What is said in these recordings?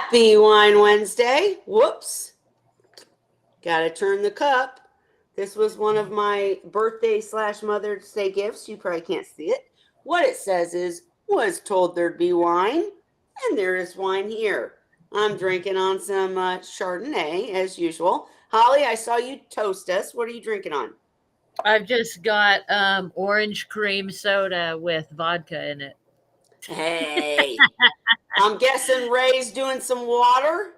Happy Wine Wednesday. Whoops. Gotta turn the cup. This was one of my birthday / Mother's Day gifts. You probably can't see it. What it says is, was told there'd be wine, and there is wine here. I'm drinking on some Chardonnay, as usual. Holly, I saw you toast us. What are you drinking on? I've just got orange cream soda with vodka in it. Hey, I'm guessing Ray's doing some water.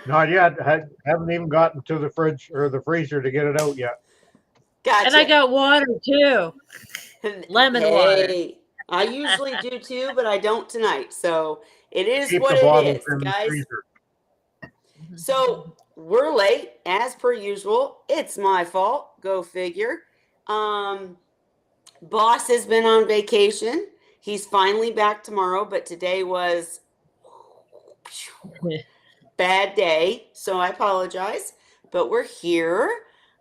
Not yet. Haven't even gotten to the fridge or the freezer to get it out yet. Gotcha. And I got water too. Lemon water. Hey, I usually do too, but I don't tonight. So it is Keep what the it bottles is, in the guys. freezer. So we're late, as per usual. It's my fault. Go figure. Boss has been on vacation. He's finally back tomorrow, but today was bad day, so I apologize. But we're here.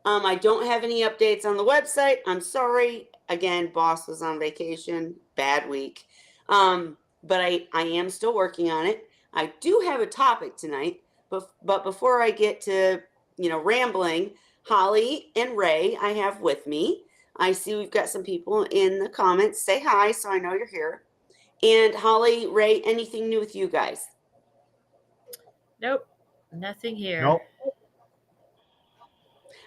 I don't have any updates on the website. I'm sorry. Again, boss was on vacation. Bad week. But I am still working on it. I do have a topic tonight, but before I get to, rambling, Holly and Ray I have with me. I see we've got some people in the comments. Say hi so I know you're here. And Holly, Ray, anything new with you guys? Nope. Nothing here. Nope.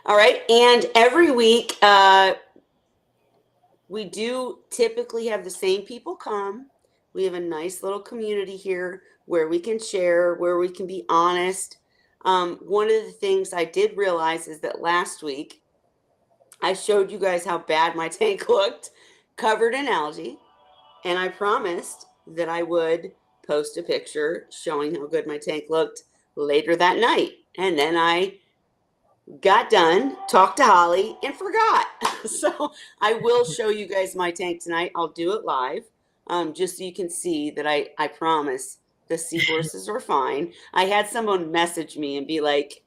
All right. And every week, we do typically have the same people come. We have a nice little community here where we can share, where we can be honest. One of the things I did realize is that last week I showed you guys how bad my tank looked, covered in algae, and I promised that I would post a picture showing how good my tank looked later that night. And then I got done, talked to Holly, and forgot. So I will show you guys my tank tonight. I'll do it live, just so you can see that I promise the seahorses are fine. I had someone message me and be like,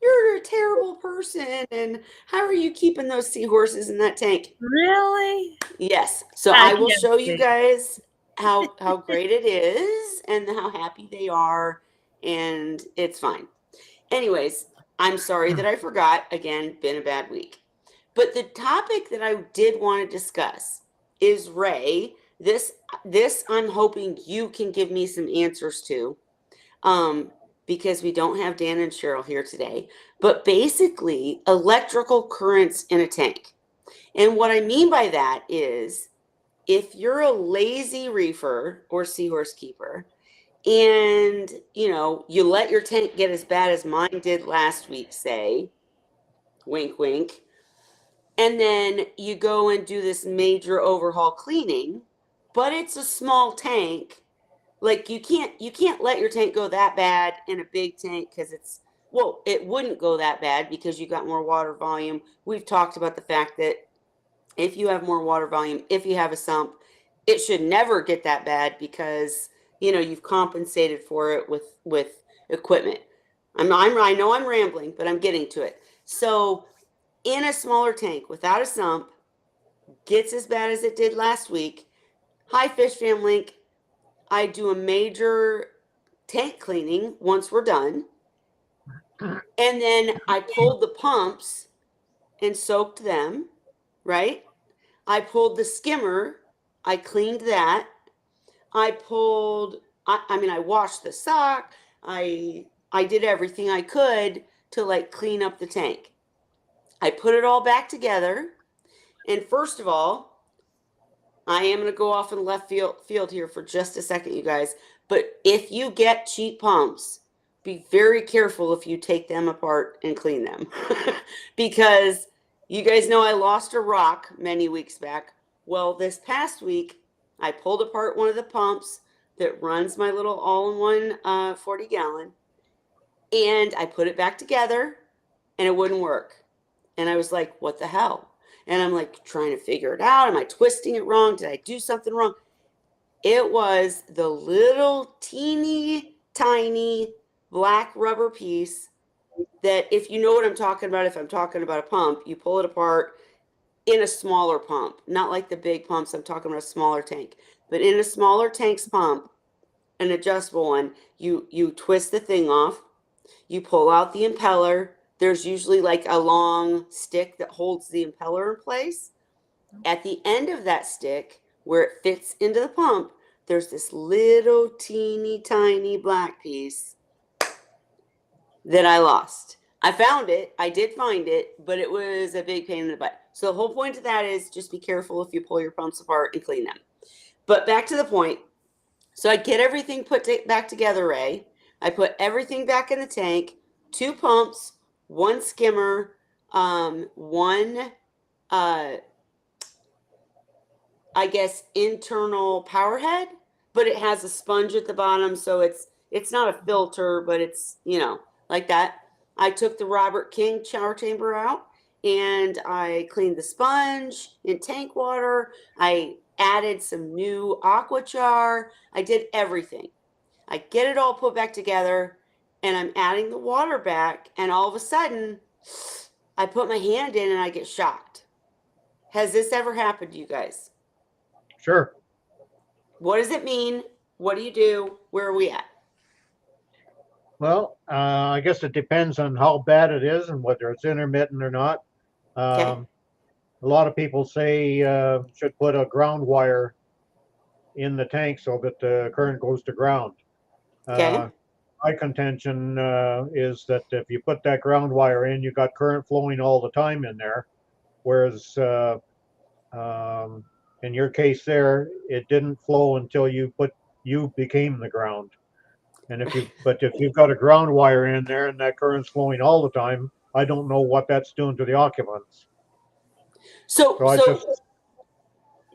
"You're a terrible person, and how are you keeping those seahorses in that tank?" Really? Yes. So I will show you guys how great it is and how happy they are, and it's fine. Anyways, I'm sorry that I forgot. Again, been a bad week. But the topic that I did want to discuss is Ray. This I'm hoping you can give me some answers to, because we don't have Dan and Cheryl here today. But basically, electrical currents in a tank. And what I mean by that is, if you're a lazy reefer or seahorse keeper, and you let your tank get as bad as mine did last week, say, wink wink, and then you go and do this major overhaul cleaning, but it's a small tank, like you can't let your tank go that bad in a big tank, because it wouldn't go that bad because you got more water volume. We've talked about the fact that if you have more water volume, if you have a sump, it should never get that bad because you've compensated for it with equipment. I know I'm rambling, but I'm getting to it. So in a smaller tank without a sump, gets as bad as it did last week. Hi, Fish Fam Link. I do a major tank cleaning once we're done. And then I pulled the pumps and soaked them, right? I pulled the skimmer. I cleaned that. I washed the sock. I did everything I could to clean up the tank. I put it all back together. And first of all, I am going to go off in left field here for just a second, you guys. But if you get cheap pumps, be very careful if you take them apart and clean them. Because you guys know I lost a rock many weeks back. Well, this past week, I pulled apart one of the pumps that runs my little all-in-one 40-gallon, and I put it back together, and it wouldn't work. And I was like, what the hell? And I'm trying to figure it out. Am I twisting it wrong? Did I do something wrong? It was the little teeny tiny black rubber piece that, if you know what I'm talking about, if I'm talking about a pump, you pull it apart in a smaller pump, not like the big pumps. I'm talking about a smaller tank, but in a smaller tank's pump, an adjustable one. You twist the thing off. You pull out the impeller. There's usually like a long stick that holds the impeller in place. At the end of that stick, where it fits into the pump, there's this little teeny tiny black piece that I lost. I found it. I did find it, but it was a big pain in the butt. So the whole point of that is just be careful if you pull your pumps apart and clean them. But back to the point. So I get everything put back together, Ray. I put everything back in the tank, 2 pumps, 1 skimmer, one, I guess, internal power head, but it has a sponge at the bottom. So it's not a filter, but it's, like that. I took the Robert King shower chamber out and I cleaned the sponge in tank water. I added some new aquachar. I did everything. I get it all put back together and I'm adding the water back. And all of a sudden, I put my hand in and I get shocked. Has this ever happened to you guys? Sure. What does it mean? What do you do? Where are we at? Well, I guess it depends on how bad it is and whether it's intermittent or not. Okay. A lot of people say should put a ground wire in the tank so that the current goes to ground. Okay. My contention is that if you put that ground wire in, you got current flowing all the time in there, whereas in your case there, it didn't flow until you became the ground. And if you've got a ground wire in there and that current's flowing all the time, I don't know what that's doing to the occupants. So I just,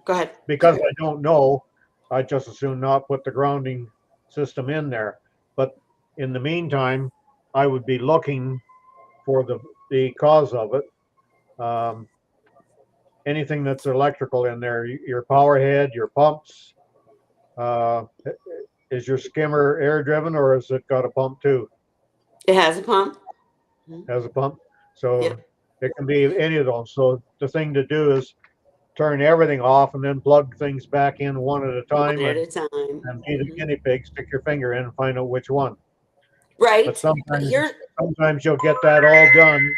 go ahead. because I don't know, I just assume not put the grounding system in there. But in the meantime, I would be looking for the cause of it. Anything that's electrical in there, your power head, your pumps. Is your skimmer air driven or has it got a pump too? It has a pump. Has a pump. So Yep. it can be any of those. So the thing to do is turn everything off and then plug things back in one at a time. One at a time. And be the guinea pig, stick your finger in and find out which one. Right. But sometimes you'll get that all done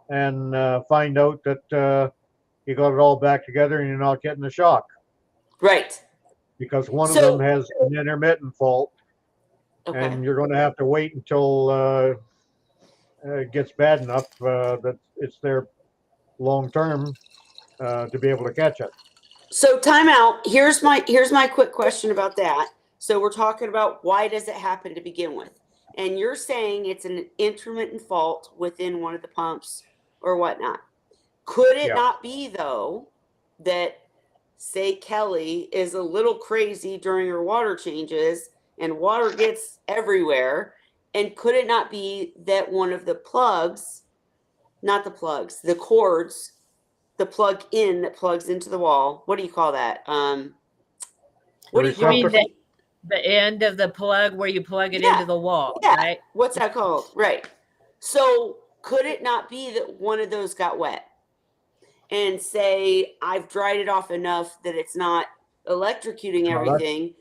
and find out that you got it all back together and you're not getting the shock. Right. Because one of them has an intermittent fault, okay. and you're going to have to wait until it gets bad enough that it's there long term to be able to catch it. So time out. Here's my quick question about that. So we're talking about why does it happen to begin with? And you're saying it's an intermittent fault within one of the pumps or whatnot. Could it not be, though, that say Kelly is a little crazy during her water changes and water gets everywhere? And could it not be that one of the plugs, not the plugs, the cords, the plug in that plugs into the wall, what do you call that? What do you mean? The end of the plug where you plug it into the wall, right? What's that called? Right. So could it not be that one of those got wet? And say, I've dried it off enough that it's not electrocuting everything.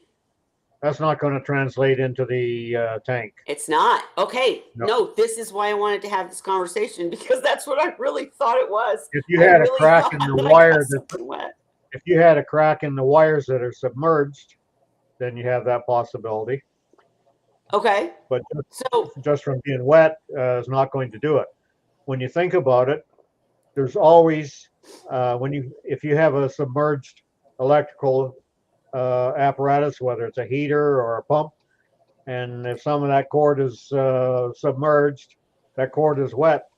That's not going to translate into the tank. It's not. Okay. No, this is why I wanted to have this conversation, because that's what I really thought it was. If you had a crack in the wire if you had a crack in the wires that are submerged, then you have that possibility. Okay. But just from being wet is not going to do it. When you think about it, there's always if you have a submerged electrical apparatus, whether it's a heater or a pump, and if some of that cord is submerged, that cord is wet.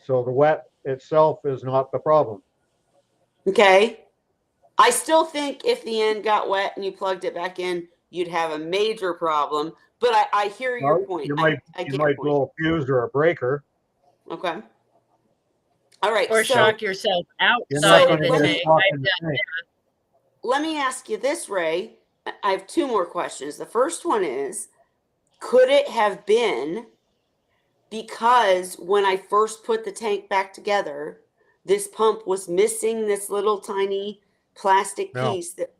So the wet itself is not the problem. Okay. I still think if the end got wet and you plugged it back in, you'd have a major problem. But I hear your point. You might blow a fuse or a breaker. Okay. All right. Or shock yourself outside of the tank. I've done that. Let me ask you this, Ray. I have 2 more questions. The first one is, could it have been because when I first put the tank back together, this pump was missing this little tiny plastic piece that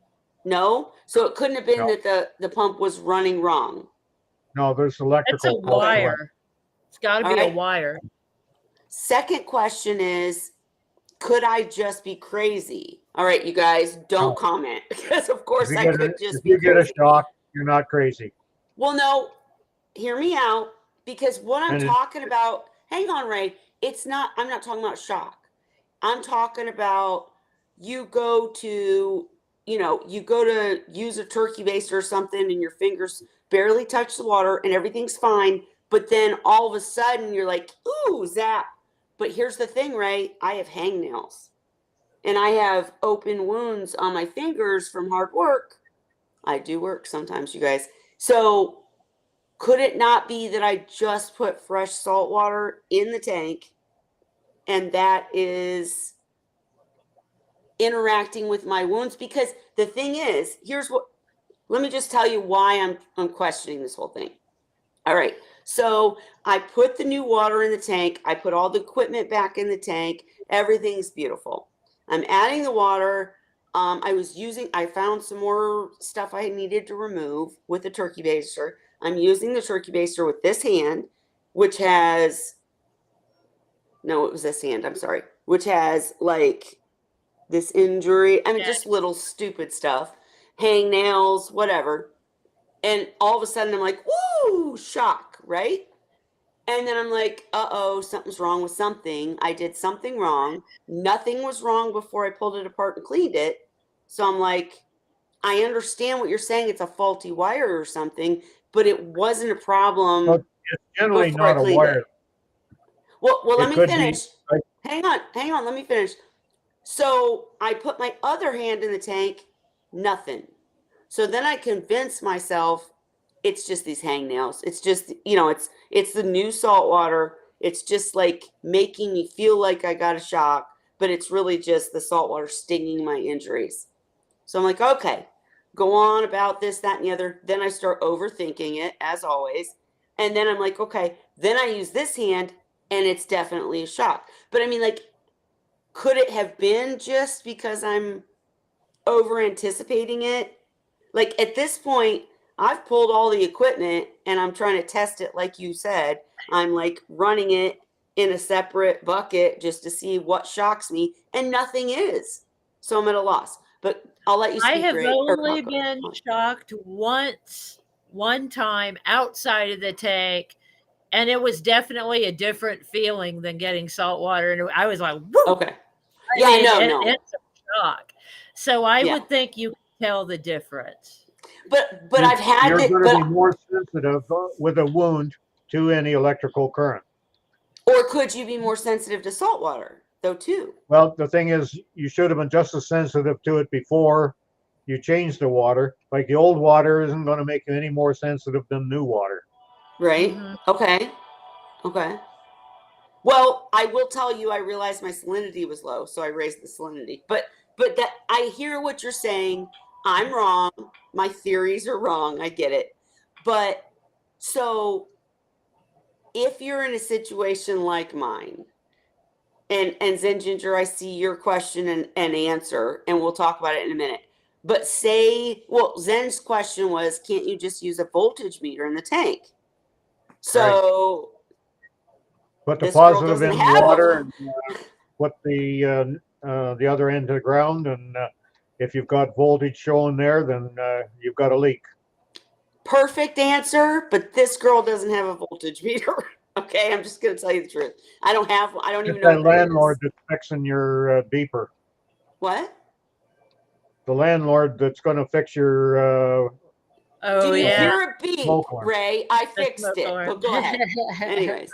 No? So it couldn't have been No. that the pump was running wrong. No, there's It's a electrical. wire. It's got to All be a right. wire. Second question is, could I just be crazy? All right, you guys, don't No. comment because of course If I you get could a, just if be you get a crazy. shock, you're not crazy. Well, no, hear me out because what I'm And talking about, hang on, Ray, I'm not talking about shock. I'm talking about you go to use a turkey baster or something and your fingers barely touch the water and everything's fine. But then all of a sudden you're like, ooh, zap. But here's the thing, Ray, I have hangnails and I have open wounds on my fingers from hard work. I do work sometimes, you guys. So could it not be that I just put fresh salt water in the tank and that is interacting with my wounds? Because the thing is, let me just tell you why I'm questioning this whole thing. All right. So I put the new water in the tank. I put all the equipment back in the tank. Everything's beautiful. I'm adding the water. I found some more stuff I needed to remove with the turkey baster. I'm using the turkey baster with this hand, which has, no, it was this hand, I'm sorry, which has like this injury. I mean, just little stupid stuff, hang nails, whatever. And all of a sudden I'm like, woo, shock, right? And then I'm like, uh-oh, something's wrong with something. I did something wrong. Nothing was wrong before I pulled it apart and cleaned it. So I'm like, I understand what you're saying. It's a faulty wire or something, but it wasn't a problem But it's generally before I not a cleaned wire. it. Well, let It me could be finish. like, Hang on, let me finish. So I put my other hand in the tank, nothing. So then I convinced myself it's just these hangnails. It's just, it's the new salt water. It's just like making me feel like I got a shock, but it's really just the salt water stinging my injuries. So I'm like, okay, go on about this, that, and the other. Then I start overthinking it, as always. And then I'm like, okay, then I use this hand, and it's definitely a shock. But I mean, like, could it have been just because I'm over anticipating it? Like, at this point, I've pulled all the equipment and I'm trying to test it, like you said. I'm like running it in a separate bucket just to see what shocks me, and nothing is. So I'm at a loss. But I'll let you I speak, have Ray. only been shocked one time outside of the tank, and it was definitely a different feeling than getting salt water. And I was like, whoa. Okay. Yeah, I know, no. It's a shock. So I Yeah. would think you can tell the difference. But I've had you're it. going to be more sensitive with a wound to any electrical current. Or could you be more sensitive to salt water, though, too? Well, the thing is, you should have been just as sensitive to it before you changed the water. Like the old water isn't going to make you any more sensitive than new water. Right. Mhm. Okay. Well, I will tell you, I realized my salinity was low, so I raised the salinity. But that I hear what you're saying. I'm wrong. My theories are wrong. I get it. But so if you're in a situation like mine, and Zen Ginger, I see your question and answer, and we'll talk about it in a minute. But Zen's question was, can't you just use a voltage meter in the tank? So Put the this girl positive doesn't in have water and put the other end to the ground. And if you've got voltage showing there, then you've got a leak. Perfect answer, but this girl doesn't have a voltage meter. Okay, I'm just going to tell you the truth. I don't even know It's that what that landlord is. that's fixing your beeper. What? The landlord that's going to fix your. Oh, Did you yeah. hear a beep, Ray? I fixed it. But go ahead. Anyways.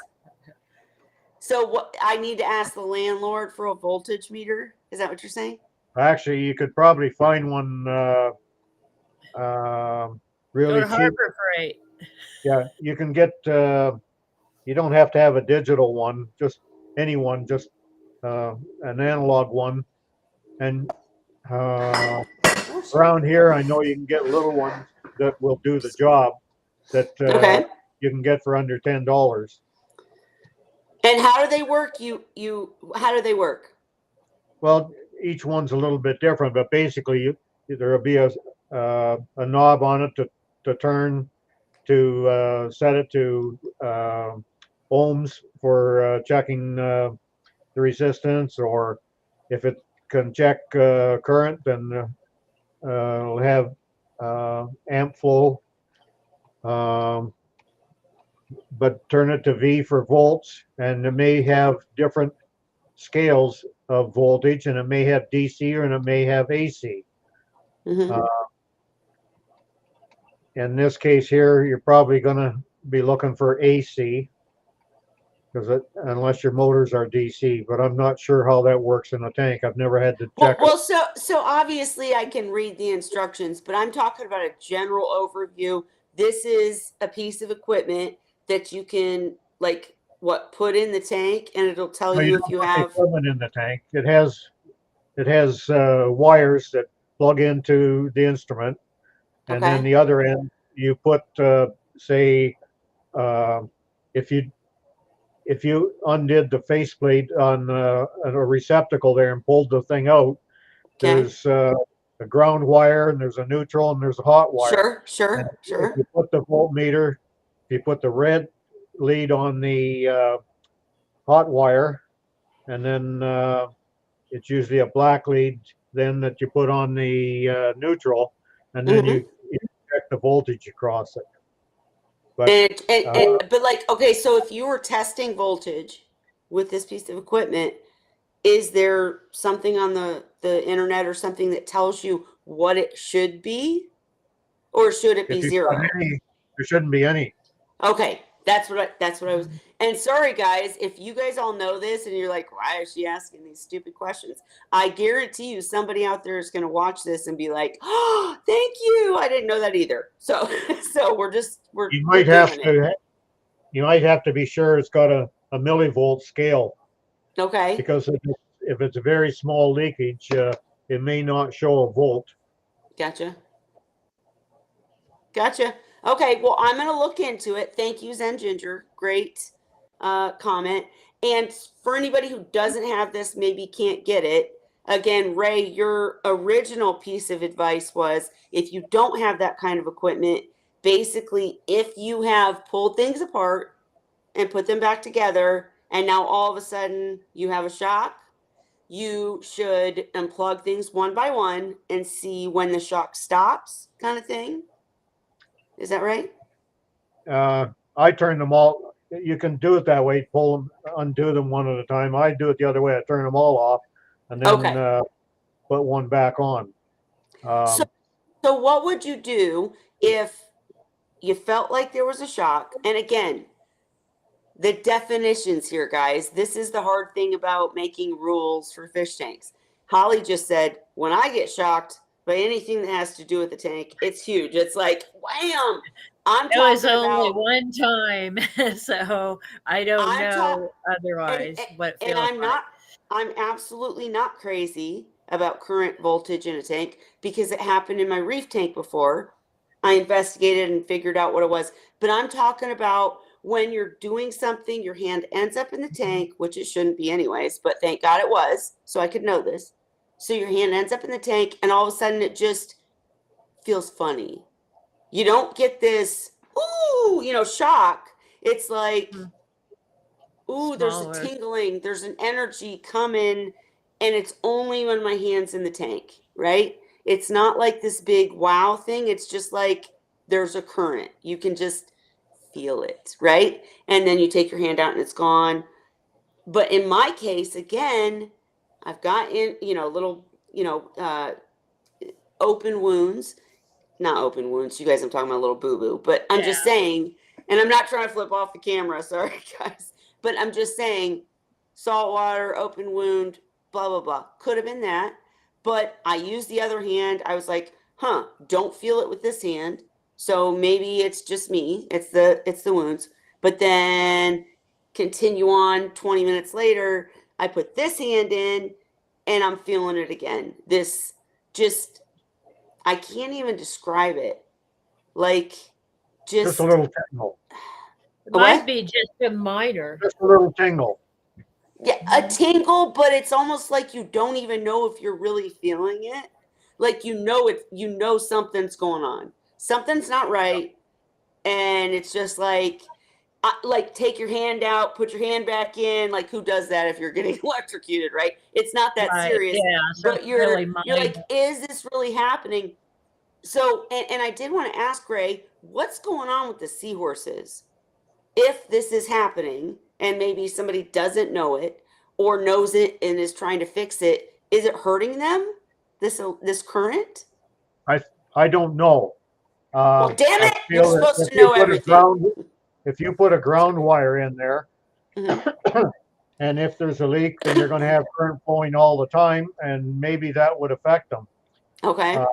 So what? I need to ask the landlord for a voltage meter? Is that what you're saying? Actually, you could probably find one really Go to cheap. Harbor Freight. Yeah, you can get. You don't have to have a digital one. Just any one. Just an analog one. And around here, I know you can get little ones that will do the job. That Okay. you can get for under $10. And how do they work? How do they work? Well, each one's a little bit different, but basically, there'll be a a knob on it to turn to set it to ohms for checking the resistance, or if it can check current, then it'll have amp flow. But turn it to V for volts, and it may have different scales of voltage, and it may have DC or and it may have AC. Mm-hmm. In this case here, you're probably going to be looking for AC, because unless your motors are DC, but I'm not sure how that works in a tank. I've never had to check Well, so obviously I can read the instructions, but I'm talking about a general overview. This is a piece of equipment that you can put in the tank, and it'll tell it. you You if don't you put the have. equipment in the tank. It has wires that plug into the instrument, and then Okay. the other end you put say if you undid the faceplate on a receptacle there and pulled the thing out, Okay. there's a ground wire and there's a neutral and there's a hot wire. And if Sure. you put the voltmeter, if you put the red lead on the hot wire, and then it's usually a black lead then that you put on the neutral, and then Mm-hmm. you check the voltage across it. But Okay, so if you were testing voltage with this piece of equipment, is there something on the internet or something that tells you what it should be, or should it be if you've got zero? any, there shouldn't be any. Okay, that's what I was. And sorry guys, if you guys all know this and you're like, why is she asking these stupid questions? I guarantee you somebody out there is going to watch this and be like, oh, thank you. I didn't know that either. So we're You might have doing it. to. You might have to be sure it's got a millivolt scale, Okay. because if it's a very small leakage, it may not show a volt. Gotcha. Okay, well, I'm going to look into it. Thank you, Zen Ginger. Great comment. And for anybody who doesn't have this, maybe can't get it, again, Ray, your original piece of advice was if you don't have that kind of equipment, basically, if you have pulled things apart and put them back together, and now all of a sudden you have a shock, you should unplug things one by one and see when the shock stops, kind of thing. Is that right? I turn them all. You can do it that way. Pull them, undo them one at a time. I do it the other way. I turn them all off, and then put one back on. So what would you do if you felt like there was a shock? And again, the definitions here, guys. This is the hard thing about making rules for fish tanks. Holly just said, when I get shocked by anything that has to do with the tank, it's huge. It's like, wham! It was only one time, so I don't know otherwise what it feels like. I'm absolutely not crazy about current voltage in a tank because it happened in my reef tank before. I investigated and figured out what it was. But I'm talking about when you're doing something, your hand ends up in the tank, which it shouldn't be anyways, but thank God it was, so I could know this. So your hand ends up in the tank, and all of a sudden it just feels funny. You don't get this, ooh, shock. It's like, ooh, there's a tingling, there's an energy coming, and it's only when my hand's in the tank, right? It's not like this big wow thing. It's just like there's a current. You can just feel it, right? And then you take your hand out and it's gone. But in my case, again, I've got little, open wounds. Not open wounds. You guys, I'm talking about a little boo-boo. But I'm just saying, and I'm not trying to flip off the camera, sorry guys. But I'm just saying, saltwater, open wound, blah, blah, blah. Could have been that. But I used the other hand. I was like, don't feel it with this hand. So maybe it's just me. It's the wounds. But then continue on 20 minutes later, I put this hand in and I'm feeling it again. This just, I can't even describe it. Like just a little tingle. It might be just a minor. Just a little tingle. Yeah, a tingle, but it's almost like you don't even know if you're really feeling it. like you know something's going on. Something's not right, and it's just like take your hand out, put your hand back in. Like who does that if you're getting electrocuted, right? It's not that Right. serious, Yeah. but you're really like, is this really happening? So, and I did want to ask Ray, what's going on with the seahorses? If this is happening and maybe somebody doesn't know it or knows it and is trying to fix it, is it hurting them? This current? I don't know. Well, damn I it! You're feel that supposed to know everything. if you put a ground wire in there, Mhm. and if there's a leak, then you're going to have current flowing all the time, and maybe that would affect them. Okay.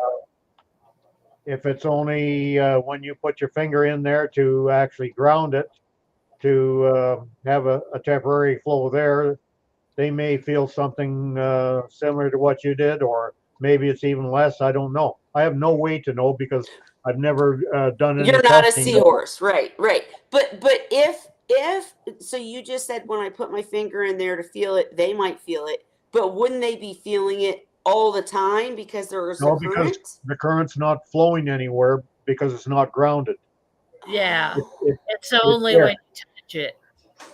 If it's only when you put your finger in there to actually ground it, to have a temporary flow there, they may feel something similar to what you did, or maybe it's even less. I don't know. I have no way to know because I've never done any You're not a testing. seahorse, right? But if so, you just said when I put my finger in there to feel it, they might feel it. But wouldn't they be feeling it all the time because there's a Because current? the current's not flowing anywhere because it's not grounded. Yeah. It's It's only there. when you touch it.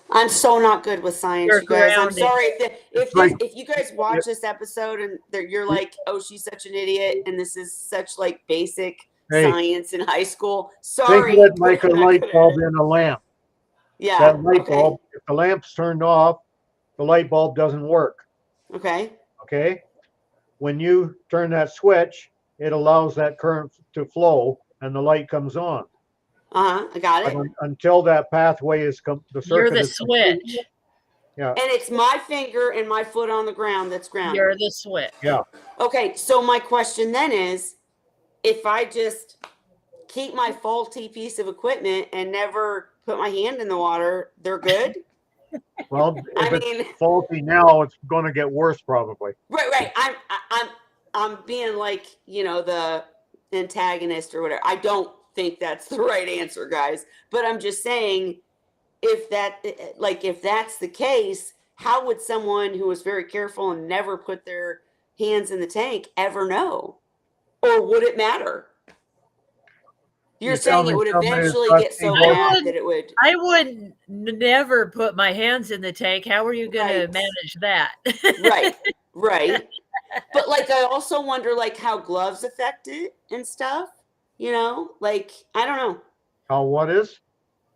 I'm so not good with science, You're you guys. I'm grounded. sorry if you guys watch it- this episode and you're like, oh, she's such an idiot, and this is such like basic Hey, science in high school. think Sorry, of it but like a I'm not light good at bulb it. in a lamp. Yeah. That light Okay. bulb, if the lamp's turned off, the light bulb doesn't work. Okay. Okay. When you turn that switch, it allows that current to flow and the light comes on. I got But it. until that pathway is the You're circuit the is complete. switch. Yeah. And it's my finger and my foot on the ground that's grounded. You're the switch. Yeah. Okay, so my question then is, if I just keep my faulty piece of equipment and never put my hand in the water, they're good? Well, if I it's mean, faulty now, it's going to get worse probably. right. I'm being like, the antagonist or whatever. I don't think that's the right answer, guys. But I'm just saying, if that's the case, how would someone who was very careful and never put their hands in the tank ever know? Or would it matter? You're saying it would eventually get so bad that it would. I would never put my hands in the tank. How are you going to manage that? Right. But like, I also wonder like how gloves affect it and stuff. Like, I don't know. How what is?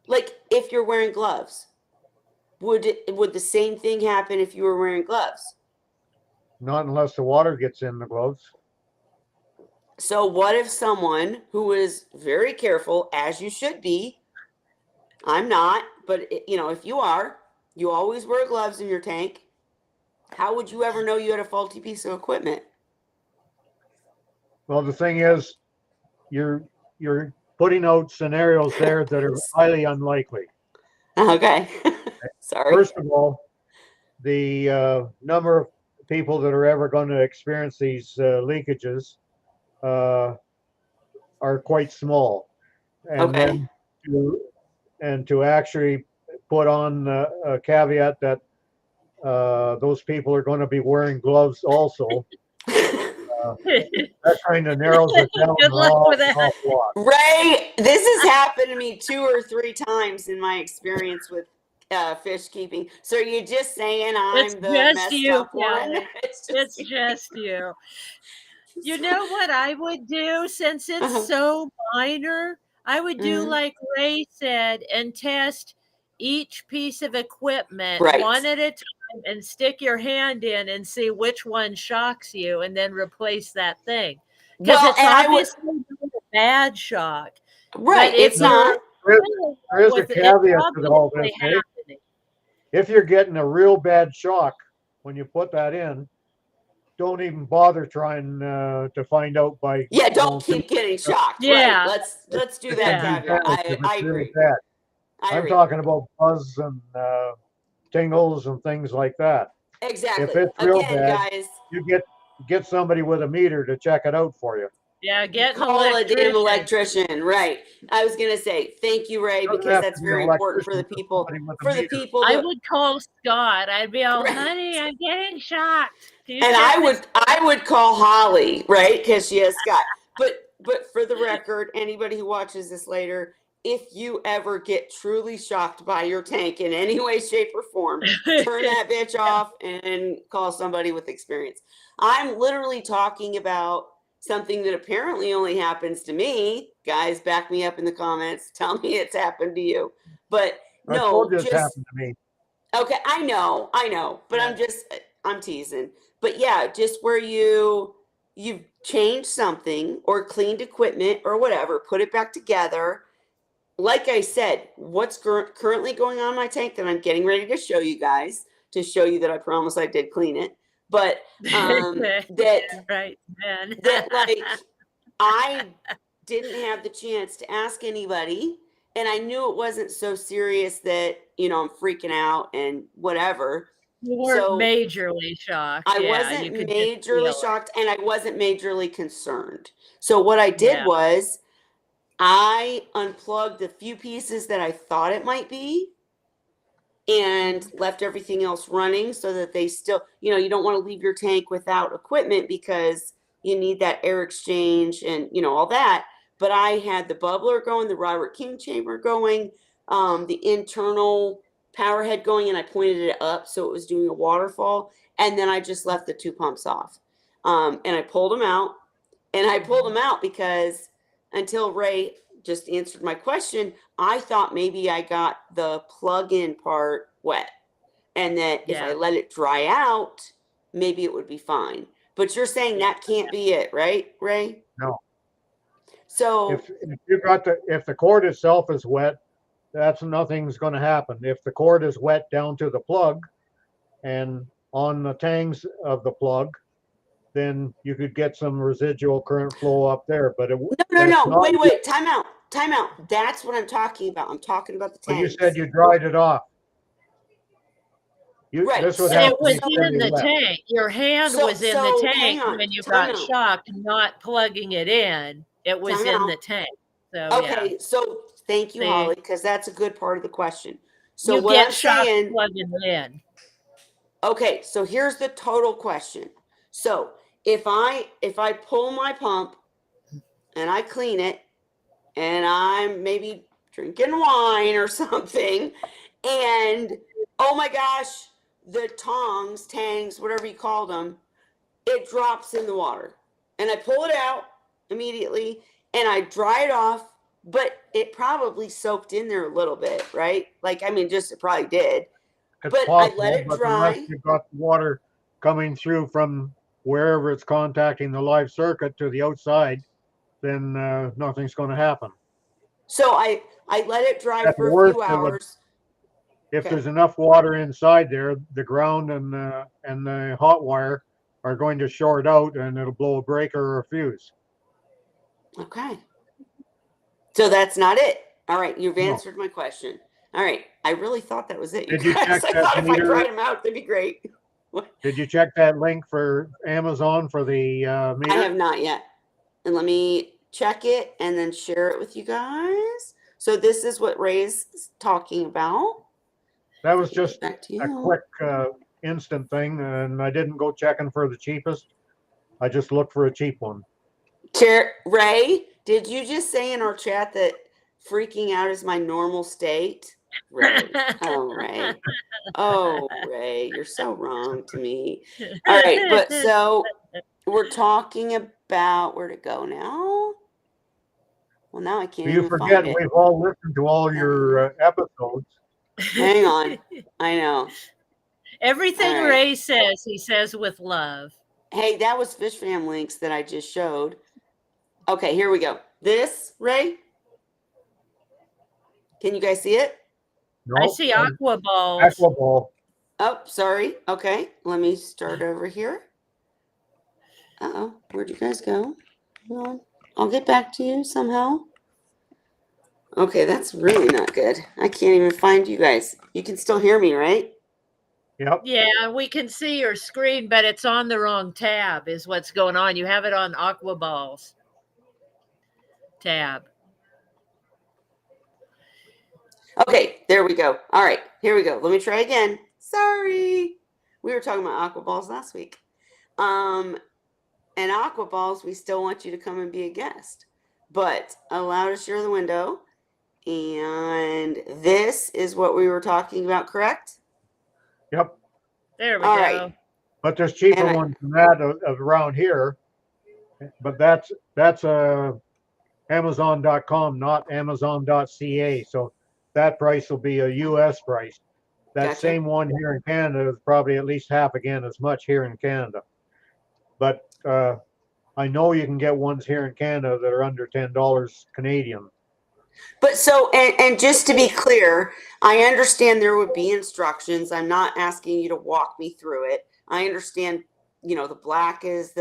Like, if you're wearing gloves, would the same thing happen if you were wearing gloves? Not unless the water gets in the gloves. So what if someone who is very careful, as you should be, I'm not, but if you are, you always wear gloves in your tank. How would you ever know you had a faulty piece of equipment? Well, the thing is, you're putting out scenarios there that are highly unlikely. Okay. Sorry. First of all, the number of people that are ever going to experience these leakages are quite small, and then to actually put on a caveat that those people are going to be wearing gloves also. That kind of narrows it down. Good luck with that. Ray, this has happened to me 2 or 3 times in my experience with fish keeping. So you're just saying I'm the messed up one? It's just you. You know what I would do since it's so minor? I would do like Ray said and test each piece of equipment one at a time and stick your hand in and see which one shocks you and then replace that thing. Because it's obviously not a bad shock. Right. It's not. There is a caveat to all this. If you're getting a real bad shock when you put that in, don't even bother trying to find out by. Yeah, don't keep getting shocked. Yeah. Right. Let's do that caveat. I agree. I'm talking about buzz and tingles and things like that. Exactly. If it's real bad, guys, you get somebody with a meter to check it out for you. Yeah, get an Call a damn electrician. electrician, right? I was gonna say thank you, Ray, Doesn't because have to that's be an very important for the electrician, just people. somebody with a For the meter. people I that, would call Scott. I'd be all, right? honey, I'm getting shocked. Can you And check this? I would call Holly, right? Because she has Scott. But for the record, anybody who watches this later, if you ever get truly shocked by your tank in any way, shape, or form, turn that bitch off and call somebody with experience. I'm literally talking about something that apparently only happens to me. Guys, back me up in the comments. Tell me it's happened to you. But I told no, you it's just happened to me. okay. I know, but Yeah. I'm teasing. But yeah, just where you've changed something or cleaned equipment or whatever, put it back together. Like I said, what's currently going on in my tank that I'm getting ready to show you guys to show you that I promise I did clean it. But that Right, man. like I didn't have the chance to ask anybody, and I knew it wasn't so serious that, I'm freaking out and whatever. You weren't So majorly shocked. I Yeah, wasn't you could just feel majorly it. shocked and I wasn't majorly concerned. So what I did Yeah. was I unplugged a few pieces that I thought it might be and left everything else running so that they still, you don't want to leave your tank without equipment because you need that air exchange and, all that. But I had the bubbler going, the Robert King chamber going, the internal power head going, and I pointed it up so it was doing a waterfall. And then I just left the two pumps off. And I pulled them out. And I pulled them out because until Ray just answered my question, I thought maybe I got the plug-in part wet and that if I Yeah. let it dry out, maybe it would be fine. But you're saying Yeah. that can't be it, right, Ray? No. So If the cord itself is wet, nothing's going to happen. If the cord is wet down to the plug and on the tangs of the plug, then you could get some residual current flow up there. But no. not. Wait, time out. That's what I'm talking about. I'm talking about the But you tanks. said you dried it off. Right. This would But have it to be was in the semi-wet. tank. Your hand So was in the hang tank on. when you Time got out. shocked, not plugging it in. It was Time in out. the tank. So yeah. Okay, so thank you, See, Holly, because that's a good part of the question. So you what get I'm shocked saying, plugging it in. okay, so here's the total question. So if I pull my pump and I clean it and I'm maybe drinking wine or something, and oh my gosh, the tangs, whatever you call them, it drops in the water. And I pull it out immediately and I dry it off, but it probably soaked in there a little bit, right? Like, I mean, just it probably did. It's But I let possible, it but unless dry. you've got water coming through from wherever it's contacting the live circuit to the outside, then nothing's going to happen. So I let it dry At for a worst, few hours. if Okay. there's enough water inside there, the ground and the hot wire are going to short out, and it'll blow a breaker or a fuse. Okay. So that's not it. All right, you've No. answered my question. All right. I really thought that was it. Did you guys. check I that thought if I meter? dried them out, that'd be great. Did you check that link for Amazon for the meter? I have not yet. And let me check it and then share it with you guys. So this is what Ray's talking about. That was just Back to a you. quick instant thing, and I didn't go checking for the cheapest. I just looked for a cheap one. Ray, did you just say in our chat that freaking out is my normal state? Ray. Oh, Ray. Oh, Ray, you're so wrong to me. All right, but so we're talking about where to go now. Well, now I can't You even forget find it. we've all listened to all your episodes. Hang on. I know. Everything All right. Ray says, he says with love. Hey, that was Fish Fam links that I just showed. Okay, here we go. This, Ray? Can you guys see it? Nope. I see aqua balls. Aqua ball. Oh, sorry. Okay, let me start over here. Uh-oh, where'd you guys go? Hold on. I'll get back to you somehow. Okay, that's really not good. I can't even find you guys. You can still hear me, right? Yep. Yeah, we can see your screen, but it's on the wrong tab is what's going on. You have it on aqua balls. tab. Okay, there we go. All right, here we go. Let me try again. Sorry. We were talking about aqua balls last week. And aqua balls, we still want you to come and be a guest, but allow to share the window. And this is what we were talking about, correct? Yep. There we All go. right. But there's cheaper And I- ones than that around here. But that's Amazon.com, not Amazon.ca. So that price will be a US price. That Gotcha. same one here in Canada is probably at least half again as much here in Canada. But I know you can get ones here in Canada that are under $10 Canadian. But so, and just to be clear, I understand there would be instructions. I'm not asking you to walk me through it. I understand, you know, the black is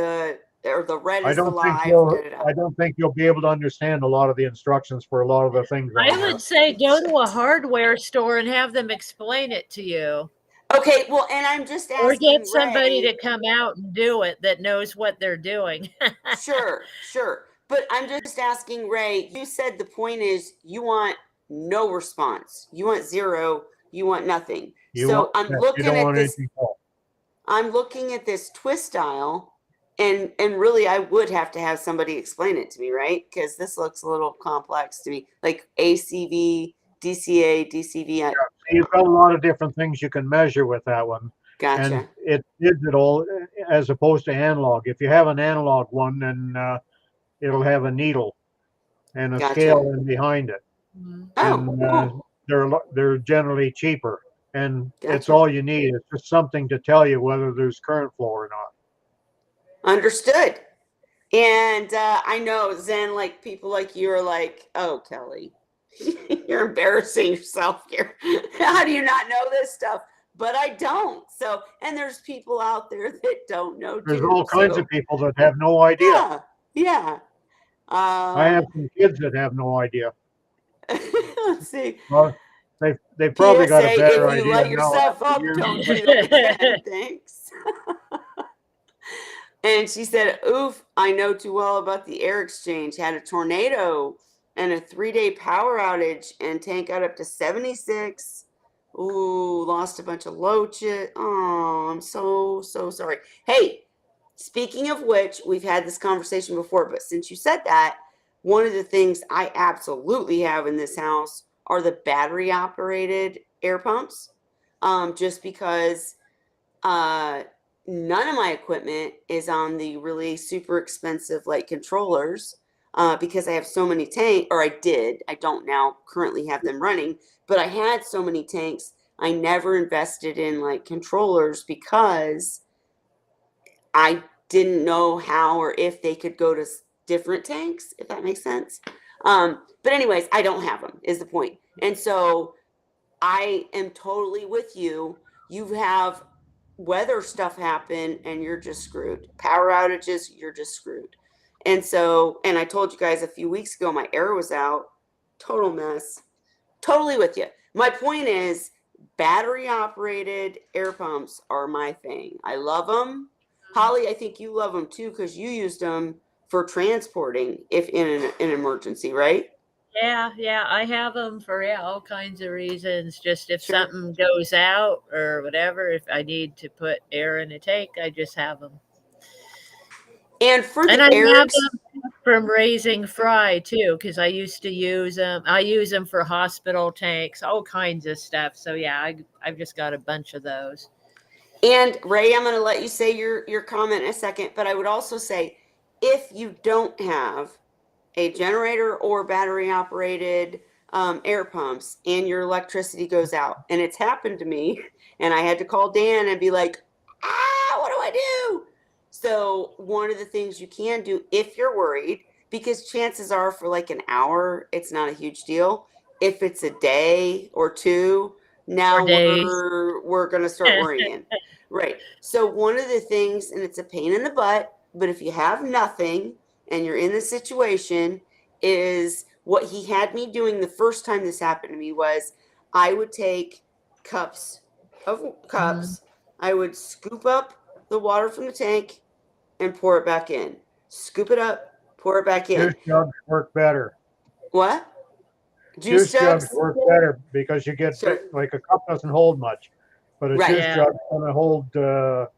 or the red I is the don't think live. I don't think you'll be able to understand a lot of the instructions for a lot of the things on I there. would say go to a hardware store and have them explain it to you. Okay, well, and I'm just asking Or get somebody Ray, to come out and do it that knows what they're doing. Sure. But I'm just asking Ray, you said the point is you want no response. You want zero, you want nothing. You I'm you looking don't at want this, anything false. I'm looking at this twist dial, and really I would have to have somebody explain it to me, right? Because this looks a little complex to me. Like ACV, DCA, DCV. You've got a lot of different things you can measure with that one. Gotcha. And it's digital as opposed to analog. If you have an analog one, then it'll have a needle and a Gotcha. scale in behind it. Oh, And they're generally cheaper. And it's Gotcha. all you need. It's just something to tell you whether there's current flow or not. Understood. And I know Zen, like people like you are like, oh, Kelly, you're embarrassing yourself here. How do you not know this stuff? But I don't. So, and there's people out there that don't know. There's all kinds of people that have no idea. Yeah. I have some kids that have no idea. Let's see. Well, they've probably got a better if you idea let yourself up, don't do it again. Thanks. And she said, oof, I know too well about the air exchange. Had a tornado and a 3-day power outage and tank got up to 76. Ooh, lost a bunch of loaches. Oh, I'm so sorry. Hey, speaking of which, we've had this conversation before, but since you said that, one of the things I absolutely have in this house are the battery operated air pumps. Just because none of my equipment is on the really super expensive like controllers because I have so many tanks, or I don't now currently have them running, but I had so many tanks. I never invested in like controllers because I didn't know how or if they could go to different tanks, if that makes sense. But anyways, I don't have them is the point. And so I am totally with you. You have weather stuff happen and you're just screwed. Power outages, you're just screwed. And so, and I told you guys a few weeks ago, my air was out. Total mess. Totally with you. My point is, battery operated air pumps are my thing. I love them. Holly, I think you love them too because you used them for transporting if in an emergency, right? Yeah, I have them for all kinds of reasons. Just if Sure. something goes out or whatever, if I need to put air in a tank, I just have them. And for the And I air, have them from raising fry too, because I used to use them. I use them for hospital tanks, all kinds of stuff. So yeah, I've just got a bunch of those. And Ray, I'm going to let you say your comment in a second, but I would also say if you don't have a generator or battery operated air pumps and your electricity goes out, and it's happened to me, and I had to call Dan and be like, what do I do? So one of the things you can do if you're worried, because chances are for like an hour, it's not a huge deal. If it's a day or two, now we're going to start worrying. Right. So one of the things, and it's a pain in the butt, but if you have nothing and you're in the situation, is what he had me doing the first time this happened to me was I would take cups, I would scoop up the water from the tank and pour it back in. Scoop it up, pour it back in. Dish jugs work better. What? Juice Juice jugs jugs? work better because you get Sure. like a cup doesn't hold much, but a Right. juice Yeah. jug is going to hold a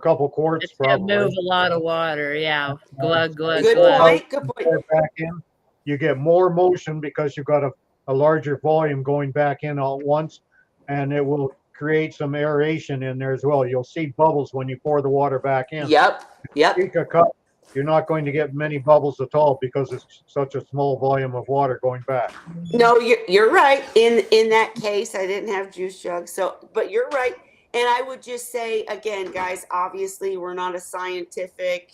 couple quarts It's gonna probably. move a lot of water. Yeah. Glug, glug, Good glug. point. Good point. Pour it back in. You get more motion because you've got a larger volume going back in all at once, and it will create some aeration in there as well. You'll see bubbles when you pour the water back in. Yep. Yep. Take a cup, you're not going to get many bubbles at all because it's such a small volume of water going back. No, you're right. In that case, I didn't have juice jugs. So, but you're right. And I would just say again, guys, obviously we're not a scientific,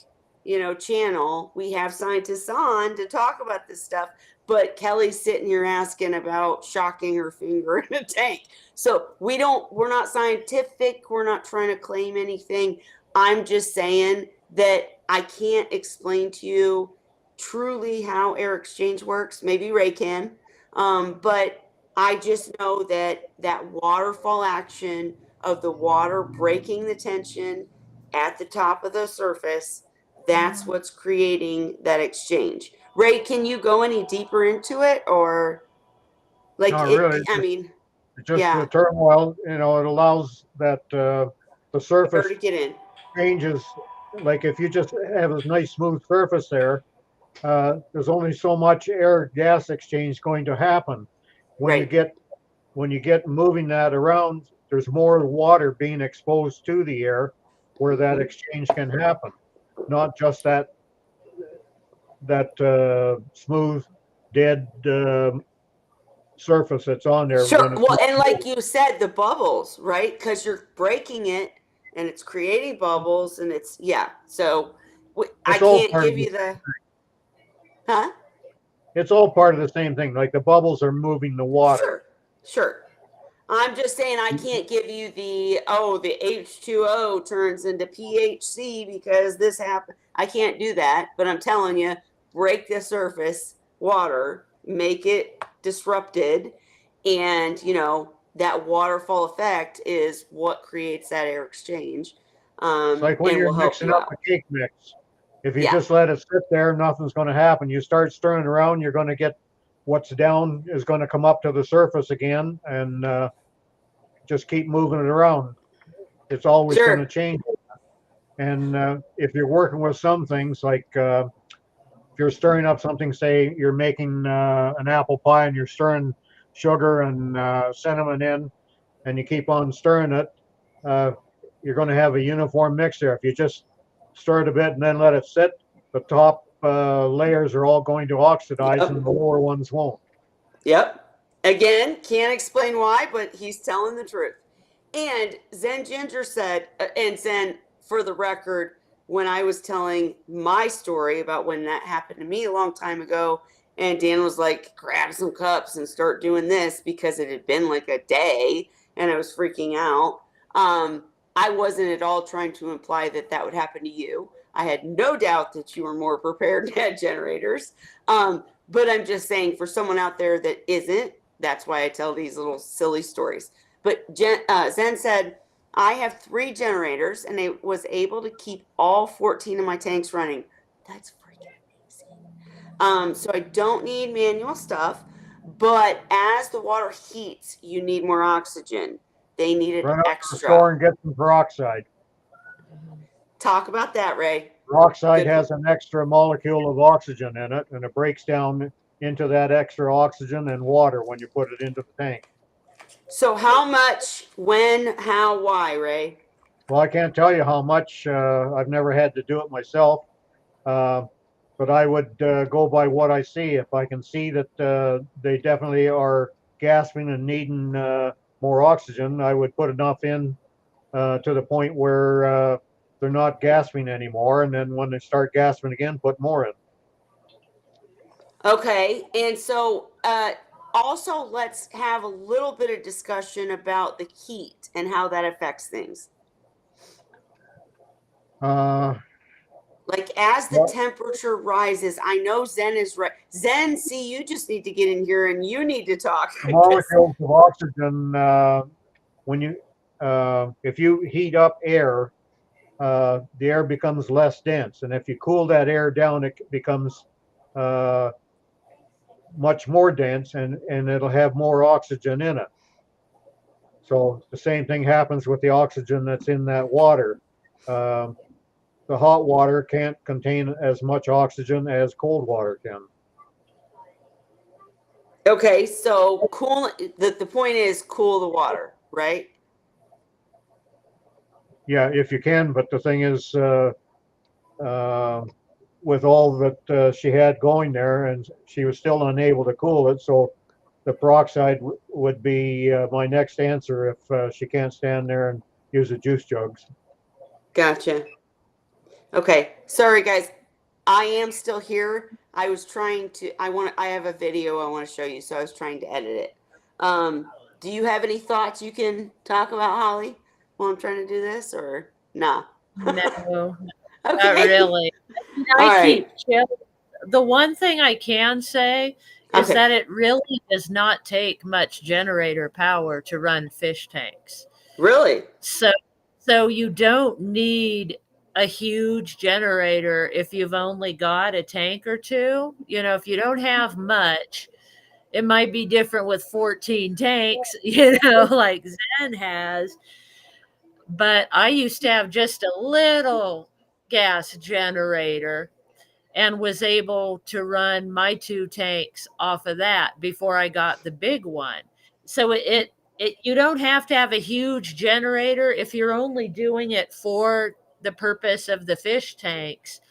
channel. We have scientists on to talk about this stuff, but Kelly's sitting here asking about shocking her finger in a tank. So, we're not scientific. We're not trying to claim anything. I'm just saying that I can't explain to you truly how air exchange works. Maybe Ray can. But I just know that waterfall action of the water breaking the tension at the top of the surface, that's what's creating that exchange. Ray, can you go any deeper into it, or like Not it? really. I mean, Just the yeah, turmoil, it allows that the air surface to get in. changes. Like if you just have a nice smooth surface there, there's only so much air gas exchange going to happen. When you Right. get moving that around, there's more water being exposed to the air where that exchange can happen. Not just that smooth, dead surface that's on there when Sure. it's Well, and like you said, the bubbles, right? Because you're breaking it and it's creating bubbles, and yeah. So I it's all can't part of give the, you huh? it's all part of the same thing. Like the bubbles are moving the water. Sure. Sure. I'm just saying I can't give you the H2O turns into PHC because this happened. I can't do that, but I'm telling you, break the surface water, make it disrupted, and that waterfall effect is what creates that air exchange, It's like when and you're will help mixing you up out. a cake mix. If you Yeah, just let it sit there, nothing's going to happen. You start stirring around, you're going to get what's down is going to come up to the surface again, and just keep moving it around. It's always going to sure. change. And if you're working with some things, like if you're stirring up something, say you're making an apple pie and you're stirring sugar and cinnamon in, and you keep on stirring it, uh, you're going to have a uniform mix there. If you just stir it a bit and then let it sit, the top layers are all going to oxidize Yep. and the lower ones won't. Yep. Again, can't explain why, but he's telling the truth. And Zen Ginger said, and Zen, for the record, when I was telling my story about when that happened to me a long time ago, and Dan was like, grab some cups and start doing this because it had been like a day and I was freaking out. I wasn't at all trying to imply that that would happen to you. I had no doubt that you were more prepared and had generators. But I'm just saying, for someone out there that isn't, that's why I tell these little silly stories. But Zen said, I have 3 generators and I was able to keep all 14 of my tanks running. That's freaking amazing. So I don't need manual stuff, but as the water heats, you need more oxygen. They need it Run up to the extra. store and get some peroxide. Talk about that, Ray. Peroxide Good. has an extra molecule of oxygen in it, and it breaks down into that extra oxygen and water when you put it into the tank. So how much, when, how, why, Ray? Well, I can't tell you how much. I've never had to do it myself, but I would go by what I see. If I can see that they definitely are gasping and needing more oxygen, I would put enough in to the point where they're not gasping anymore. And then when they start gasping again, put more in. Okay, and so also let's have a little bit of discussion about the heat and how that affects things. Uh, Like as the well, temperature rises, I know Zen is right. Zen, see, you just need to get in here and you need to talk. the molecules of oxygen, when you if you heat up air, the air becomes less dense, and if you cool that air down, it becomes much more dense, and it'll have more oxygen in it. So the same thing happens with the oxygen that's in that water. Um, the hot water can't contain as much oxygen as cold water can. Okay, so the point is cool the water, right? Yeah, if you can, but the thing is, uh, with all that she had going there, and she was still unable to cool it, so the peroxide would be my next answer if she can't stand there and use the juice jugs. Gotcha. Okay, sorry guys. I am still here. I was trying to I have a video I want to show you, so I was trying to edit it. Do you have any thoughts you can talk about, Holly, while I'm trying to do this, or nah? No, not Okay. really. All I right. keep chill. The one thing I can say is Okay. that it really does not take much generator power to run fish tanks. Really? So so you don't need a huge generator if you've only got a tank or two. You know, if you don't have much, it might be different with 14 tanks, like Zen has. But I used to have just a little gas generator and was able to run my 2 tanks off of that before I got the big one. So you don't have to have a huge generator if you're only doing it for the purpose of the fish tanks.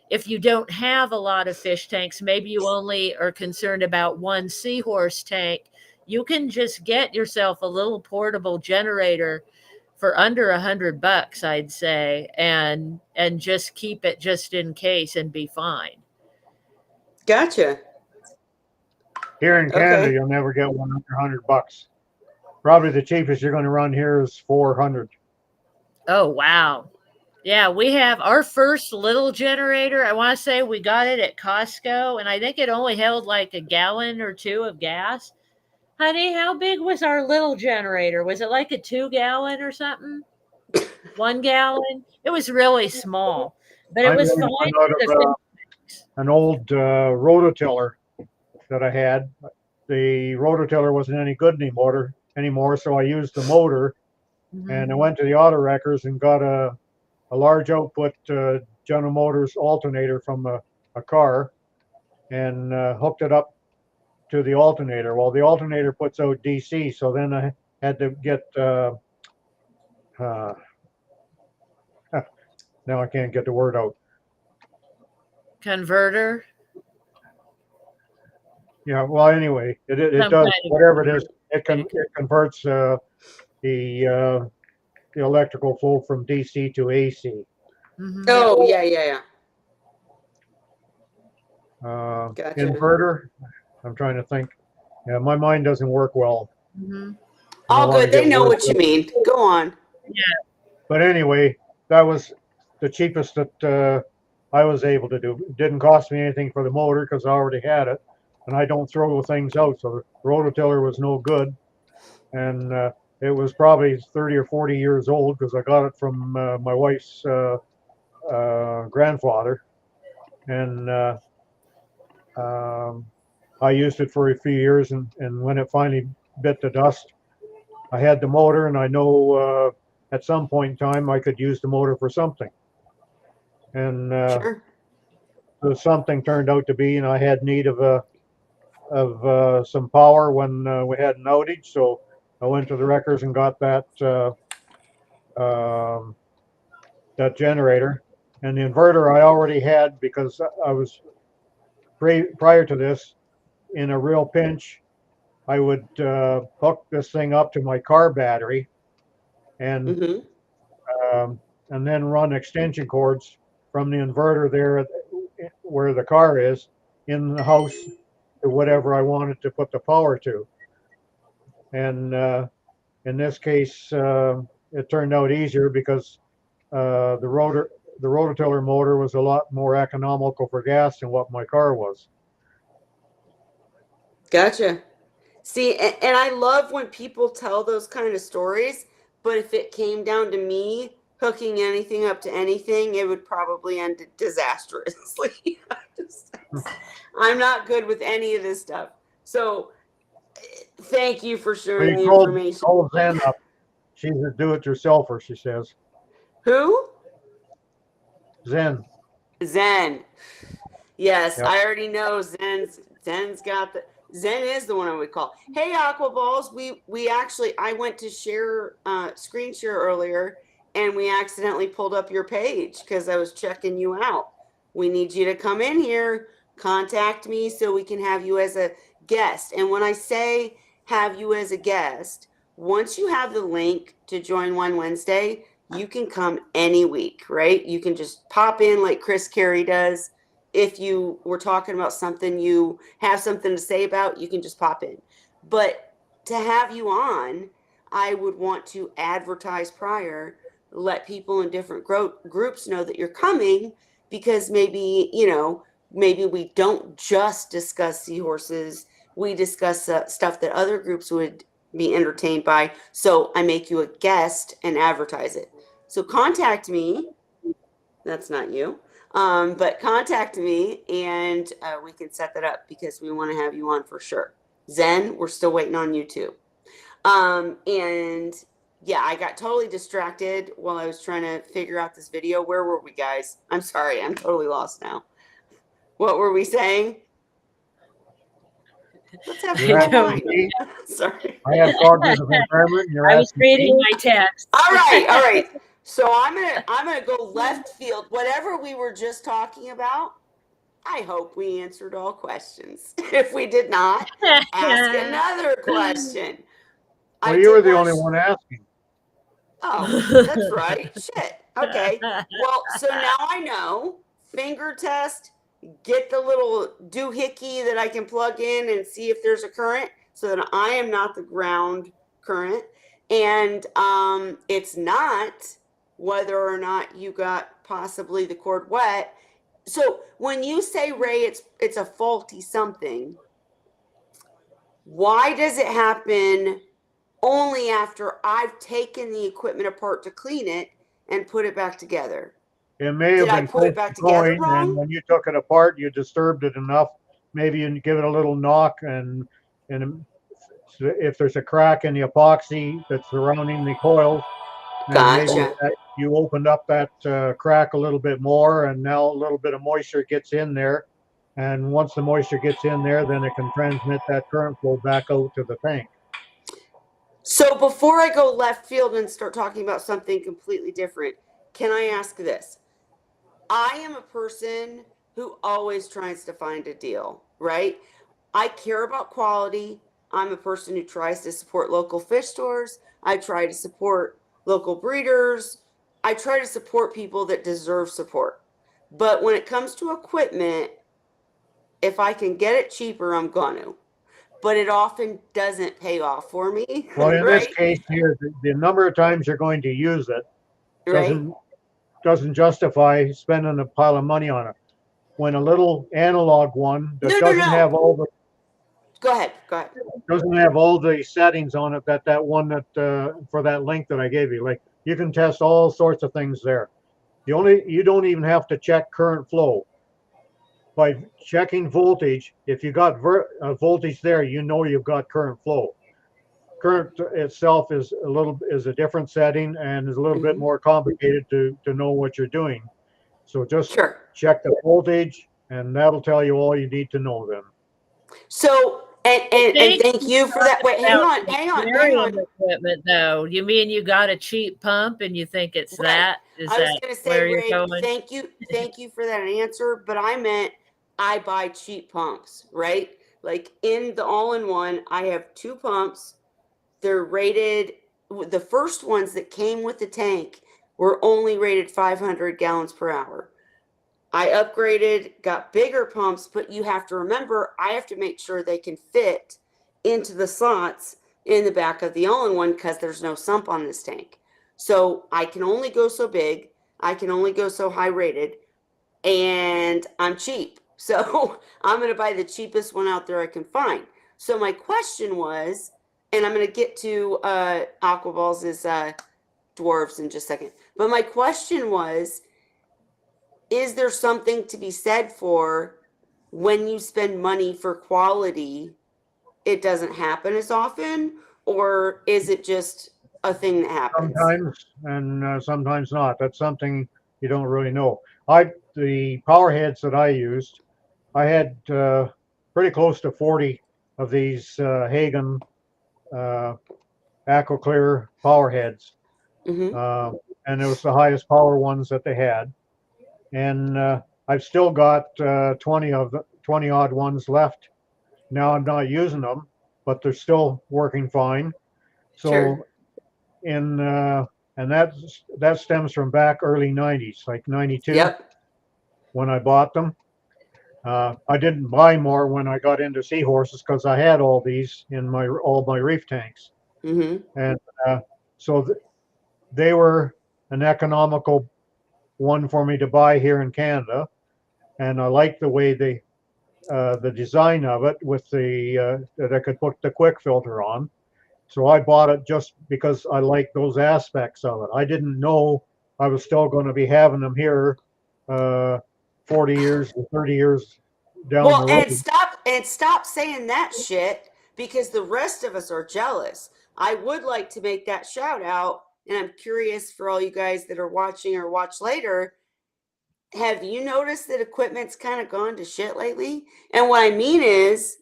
If you don't have a lot of fish tanks, maybe you only are concerned about one Seahorse tank, you can just get yourself a little portable generator for under $100, I'd say, and just keep it just in case and be fine. Gotcha. Here in Canada, Okay. you'll never get one under $100. Probably the cheapest you're going to run here is 400. Oh, wow. Yeah, we have our first little generator. I want to say we got it at Costco, and I think it only held like a gallon or two of gas. Honey, how big was our little generator? Was it like a 2 gallon or something? 1 gallon? It was really small, but I it was made fine one out for the of fish. an old rototiller that I had. The rototiller wasn't any good anymore, so I used the motor, and I Mhm. went to the auto wreckers and got a large output General Motors alternator from a car, and hooked it up to the alternator. Well, the alternator puts out DC, so then I had to get uh, now I can't get the word out. Converter, Yeah, well, anyway, it some kind does of whatever it is. converter. It converts the electrical flow from DC to AC. Mhm. Oh, yeah, yeah, yeah. Gotcha. Inverter. I'm trying to think. Yeah, my mind doesn't work well. Mhm. And I All want to good. They get know words what you out. mean. Go on. Yeah. But anyway, that was the cheapest that I was able to do. It didn't cost me anything for the motor because I already had it, and I don't throw things out. So the rototiller was no good, and it was probably 30 or 40 years old because I got it from my wife's grandfather, and um, I used it for a few years, and when it finally bit the dust, I had the motor, and I know at some point in time I could use the motor for something. And Sure. the something turned out to be, and I had need of some power when we had an outage, so I went to the wreckers and got um, that generator. And the inverter I already had because I was prior to this in a real pinch. I would hook this thing up to my car battery and Mm-hmm. um, and then run extension cords from the inverter there where the car is in the house to whatever I wanted to put the power to. And in this case, it turned out easier because the rototiller motor was a lot more economical for gas than what my car was. Gotcha. See, and I love when people tell those kind of stories, but if it came down to me hooking anything up to anything, it would probably end disastrously. I'm not good with any of this stuff. So thank you for Well, sharing you the information. call Zen up. She's a do-it-yourselfer, she says. Who? Zen. Zen. Yes, Yep. I already know Zen's got the Zen is the one I would call. Hey Aqua Balls, we actually I went to share screen share earlier and we accidentally pulled up your page because I was checking you out. We need you to come in here, contact me so we can have you as a guest. And when I say have you as a guest, once you have the link to join One Wednesday, you can come any week, right? You can just pop in like Chris Carey does. If you were talking about something you have something to say about, you can just pop in. But to have you on, I would want to advertise prior, let people in different groups know that you're coming because maybe, maybe we don't just discuss seahorses. We discuss stuff that other groups would be entertained by. So I make you a guest and advertise it. So contact me. That's not you. But contact me and we can set that up because we want to have you on for sure. Zen, we're still waiting on you too. And yeah, I got totally distracted while I was trying to figure out this video. Where were we, guys? I'm sorry, I'm totally lost now. What were we saying? Let's have some fun. Sorry. I have cognitive impairment. I was reading my text. All right. So I'm gonna go left field. Whatever we were just talking about, I hope we answered all questions. If we did not, ask another question. Well, you were the only one asking. Oh, that's right. Shit. Okay. Well, so now I know. Finger test. Get the little doohickey that I can plug in and see if there's a current, so that I am not the ground current. And it's not whether or not you got possibly the cord wet. So when you say, Ray, it's a faulty something, why does it happen only after I've taken the equipment apart to clean it and put it back together? It may have been put it back together wrong? And when you took it apart, you disturbed it enough. Maybe you give it a little knock, and if there's a crack in the epoxy that's surrounding the coils, then maybe you opened up that crack a little bit more, and now a little bit of moisture gets in there. And once the moisture gets in there, then it can transmit that current flow back out to the tank. So before I go left field and start talking about something completely different, can I ask this? I am a person who always tries to find a deal, right? I care about quality. I'm a person who tries to support local fish stores. I try to support local breeders. I try to support people that deserve support. But when it comes to equipment, if I can get it cheaper, I'm going to. But it often doesn't pay off for me. Well, in this case here, the number of times you're going to use it doesn't justify spending a pile of money on it. When a little analog one that doesn't have all the Go ahead. Doesn't have all the settings on it that one that for that link that I gave you. Like, you can test all sorts of things there. You don't even have to check current flow. By checking voltage, if you got voltage there, you know you've got current flow. Current itself is a different setting and is a little bit more complicated to know what you're doing. So just check the voltage, and that'll tell you all you need to know then. So and thank you for that. Wait, hang on. Equipment, though. You mean you got a cheap pump and you think it's that? Is I was going to say, Ray, going? thank you for that answer. But I meant I buy cheap pumps, right? Like in the all-in-one, I have 2 pumps. They're rated. The first ones that came with the tank were only rated 500 gallons per hour. I upgraded, got bigger pumps, but you have to remember, I have to make sure they can fit into the slots in the back of the all-in-one because there's no sump on this tank. So I can only go so big. I can only go so high rated, and I'm cheap. So I'm going to buy the cheapest one out there I can find. So my question was, and I'm going to get to Aqua Balls' dwarves in just a second. But my question was, is there something to be said for when you spend money for quality, it doesn't happen as often? Or is it just a thing that happens? Sometimes and sometimes not. That's something you don't really know. The power heads that I used, I had pretty close to 40 of these Hagen uh, AquaClear power heads, Mm-hmm. uh, and it was the highest power ones that they had. And I've still got 20 odd ones left. Now I'm not using them, but they're still working fine. Sure. So in and that stems from back early 90s, like 92 Yep. when I bought them. I didn't buy more when I got into Seahorses because I had all these in my all my reef tanks, Mm-hmm. and uh, so they were an economical one for me to buy here in Canada, and I liked the way the design of it with the that I could put the quick filter on. So I bought it just because I like those aspects of it. I didn't know I was still going to be having them here uh, 40 years or 30 years down the Well, road. and stop saying that shit because the rest of us are jealous. I would like to make that shout out, and I'm curious for all you guys that are watching or watch later. Have you noticed that equipment's kind of gone to shit lately? And what I mean is,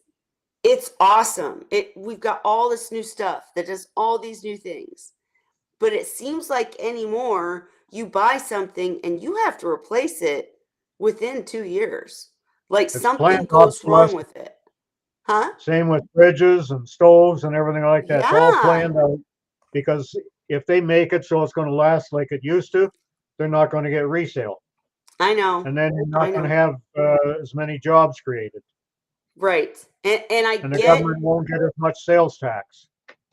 it's awesome. We've got all this new stuff that does all these new things. But it seems like anymore you buy something and you have to replace it within 2 years. Like It's something planned goes wrong obsolescence. with it. Huh? Same with fridges and stoves and everything like that. It's all Yeah, planned out because if they make it so it's going to last like it used to, they're not going to get resale. I know. And then you're I not going to know. have as many jobs created. Right. And I And the get government won't get as much sales tax.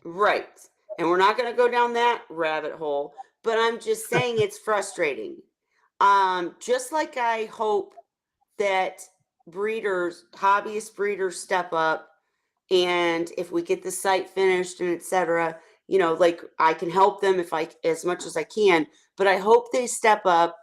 right. And we're not going to go down that rabbit hole, but I'm just saying it's frustrating. Just like I hope that breeders, hobbyist breeders step up, and if we get the site finished and etc., like I can help them if I as much as I can, but I hope they step up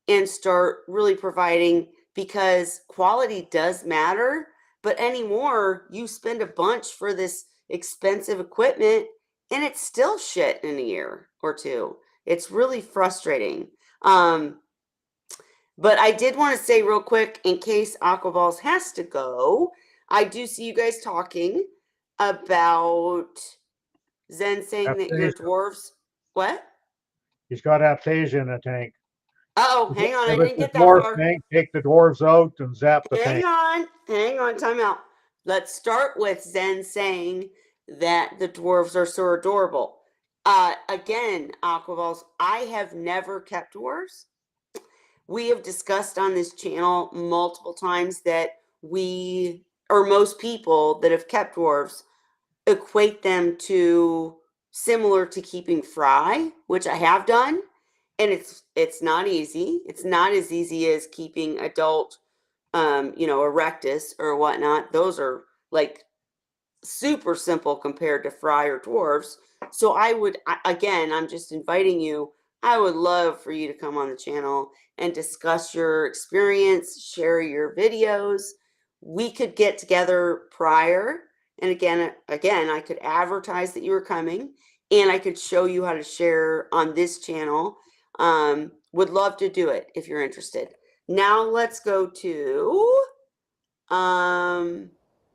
and start really providing because quality does matter. But anymore, you spend a bunch for this expensive equipment and it's still shit in a year or two. It's really frustrating. But I did want to say real quick, in case Aquaballs has to go, I do see you guys talking about Zen saying that your Aptasia. dwarves. What? He's got aptasia in the tank. Oh, If hang on. I it's didn't a get that dwarf far. tank, take the dwarves out and zap the tank. Hang on, time out. Let's start with Zen saying that the dwarves are so adorable. Again, Aquaballs, I have never kept dwarves. We have discussed on this channel multiple times that we, or most people that have kept dwarves, equate them to similar to keeping fry, which I have done, and it's not easy. It's not as easy as keeping adult, erectus or whatnot. Those are like super simple compared to fry or dwarves. So again, I'm just inviting you. I would love for you to come on the channel and discuss your experience, share your videos. We could get together prior, and again, I could advertise that you were coming, and I could show you how to share on this channel. Would love to do it if you're interested. Now let's go to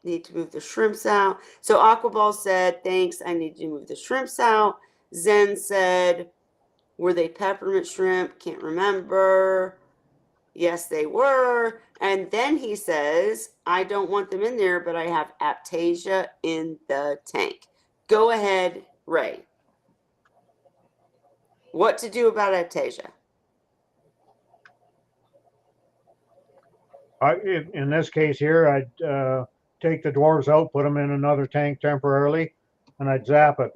need to move the shrimps out. So Aquaball said, thanks, I need to move the shrimps out. Zen said, were they peppermint shrimp? Can't remember. Yes, they were. And then he says, I don't want them in there, but I have aptasia in the tank. Go ahead, Ray. What to do about aptasia? In this case here, I'd take the dwarves out, put them in another tank temporarily, and I'd zap it.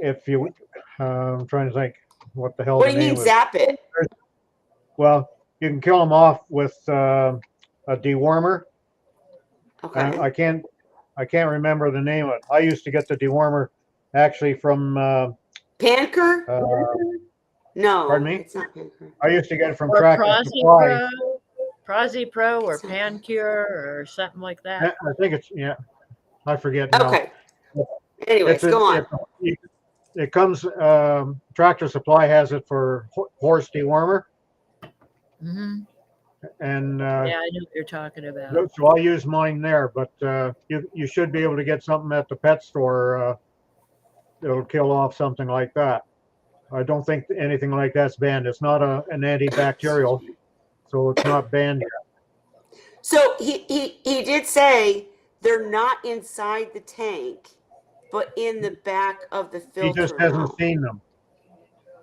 If you, I'm trying to think what the hell What the do you mean name was. zap it? Well, you can kill them off with a dewormer. Okay. I can't remember the name of it. I used to get the dewormer actually from Panker? No, Pardon me? it's not Panker. I used to get it from Or Tractor Supply. Prezi Pro or It's not Pancure or something like that. I think it's, yeah, I forget now. Okay. Anyways, go on. It comes, Tractor Supply has it for horse dewormer. Mm-hmm. And Yeah, I know what you're talking about. so I'll use mine there, but you should be able to get something at the pet store that'll kill off something like that. I don't think anything like that's banned. It's not an antibacterial, so it's not banned yet. So he did say they're not inside the tank, but in the back of the filter. He just hasn't seen them.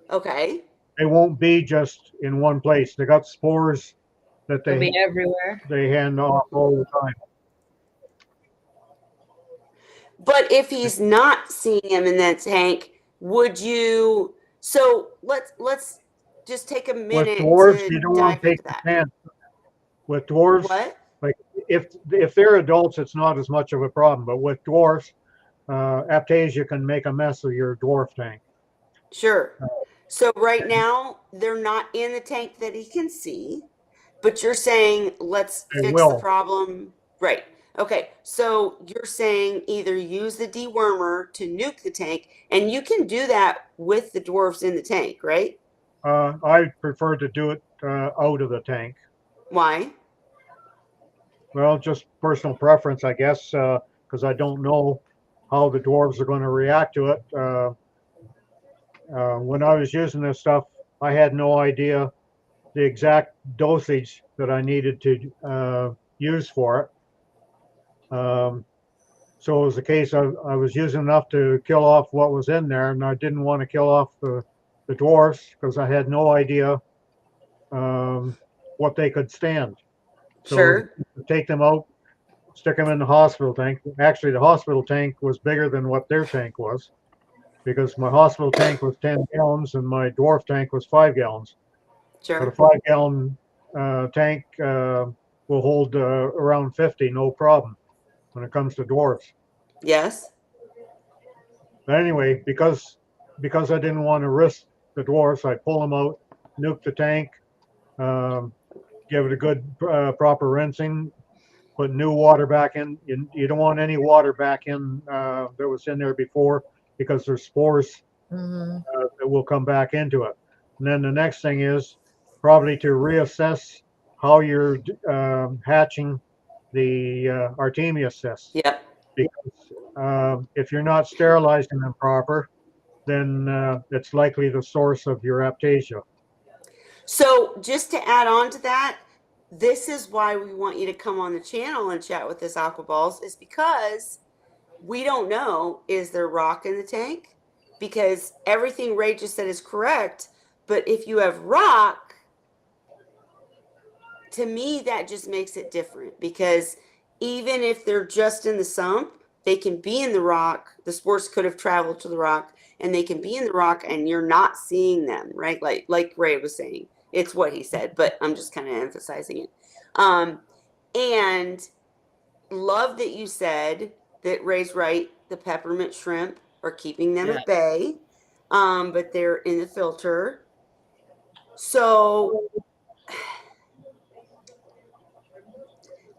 Okay. They won't be just in one place. They got spores that They'll be everywhere. They hand off all the time. But if he's not seeing him in that tank, would you? So let's just take a minute. With dwarves, to you don't want to take the chance. With dwarves, what? Like if they're adults, it's not as much of a problem. But with dwarfs, aptasia can make a mess of your dwarf tank. Sure. So right now they're not in the tank that he can see, but you're saying let's fix the problem. Right. Okay. So you're saying either use the dewormer to nuke the tank, and you can do that with the dwarfs in the tank, right? I prefer to do it out of the tank. Why? Well, just personal preference, I guess, because I don't know how the dwarves are going to react to it. When I was using this stuff, I had no idea the exact dosage that I needed to use for it. So it was the case I was using enough to kill off what was in there, and I didn't want to kill off the dwarfs because I had no idea what they could stand. So sure. Take them out, stick them in the hospital tank. Actually, the hospital tank was bigger than what their tank was, because my hospital tank was 10 gallons and my dwarf tank was 5 gallons. Sure. But a 5-gallon tank will hold around 50, no problem, when it comes to dwarfs. Yes. But anyway, because I didn't want to risk the dwarfs, I pull them out, nuke the tank, give it a good proper rinsing, put new water back in. You don't want any water back in that was in there before, because there's spores that will come back into it. And then the next thing is probably to reassess how you're hatching the Artemia cysts. Yep. Because if you're not sterilizing them proper, then it's likely the source of your aptasia. So just to add on to that, this is why we want you to come on the channel and chat with us, Aquaballs, is because we don't know, is there rock in the tank? Because everything Ray just said is correct, but if you have rock, to me, that just makes it different, because even if they're just in the sump, they can be in the rock. The spores could have traveled to the rock, and they can be in the rock and you're not seeing them, right? Like Ray was saying. It's what he said, but I'm just kind of emphasizing it. And love that you said that Ray's right. The peppermint shrimp are keeping them at bay, but they're in the filter. So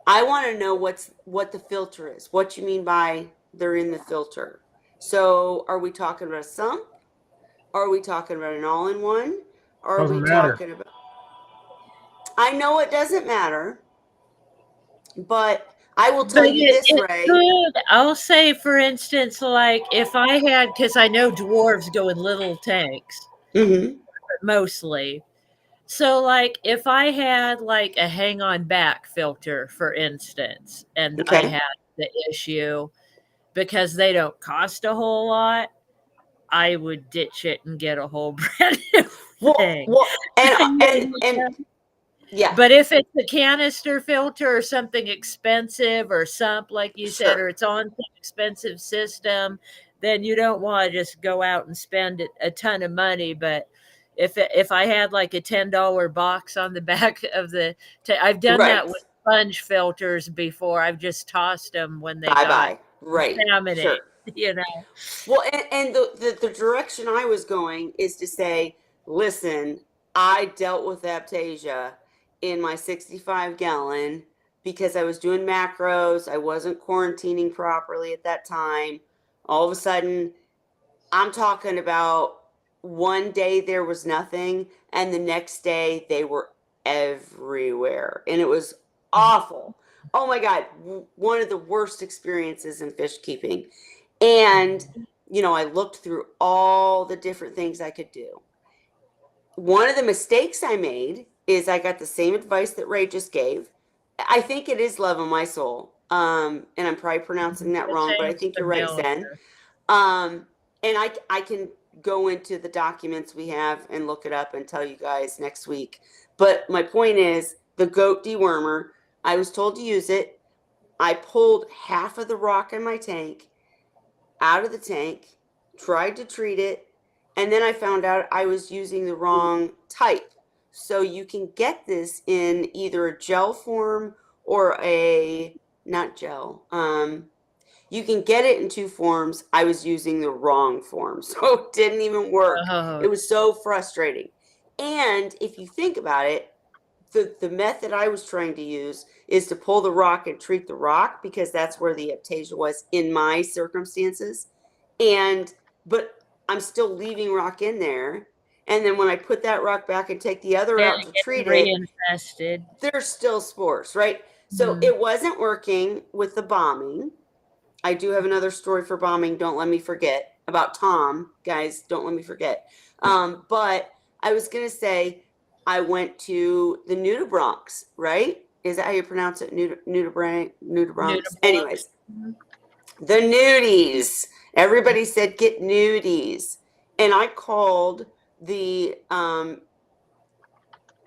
I want to know what the filter is. What you mean by they're in the filter. So are we talking about a sump? Are we talking about an all-in-one? Are we talking about? I know it doesn't matter, but I will tell you this, Ray. Good. I'll say, for instance, like if I had, because I know dwarves go in little tanks, mostly. So, like, if I had like a hang-on back filter, for instance, and I had the issue because they don't cost a whole lot, I would ditch it and get a whole brand new thing. Yeah. But if it's a canister filter or something expensive or sump, like you said, or it's on an expensive system, then you don't want to just go out and spend a ton of money. But if I had like a $10 box on the back of I've done that with sponge filters before. I've just tossed them when they got contaminated. you know. Well, and the direction I was going is to say, listen, I dealt with Aptasia in my 65-gallon because I was doing macros. I wasn't quarantining properly at that time. All of a sudden, I'm talking about one day there was nothing, and the next day they were everywhere, and it was awful. Oh my God, one of the worst experiences in fish keeping. And, I looked through all the different things I could do. One of the mistakes I made is I got the same advice that Ray just gave. I think it is Love of My Soul. And I'm probably pronouncing that It wrong, but I sounds think you're right, Zen. familiar. And I can go into the documents we have and look it up and tell you guys next week. But my point is the goat dewormer, I was told to use it. I pulled half of the rock in my tank out of the tank, tried to treat it, and then I found out I was using the wrong type. So you can get this in either a gel form or not gel. You can get it in two forms. I was using the wrong form, so it didn't even work. Oh, It was so frustrating. And if you think about it, the method I was trying to use is to pull the rock and treat the rock because that's where the aptasia was in my circumstances. But I'm still leaving rock in there. And then when I put that rock back and take the other then out to it gets treat it, reinfested. there's still spores, right? So Mhm. it wasn't working with the bombing. I do have another story for bombing. Don't let me forget about Tom, guys. Don't let me forget. But I was gonna say I went to the nudibranchs, right? Is that how you pronounce it? Nudibranchs. Nudibranchs. Anyways, Mhm. the nudies. Everybody said get nudies, and I called the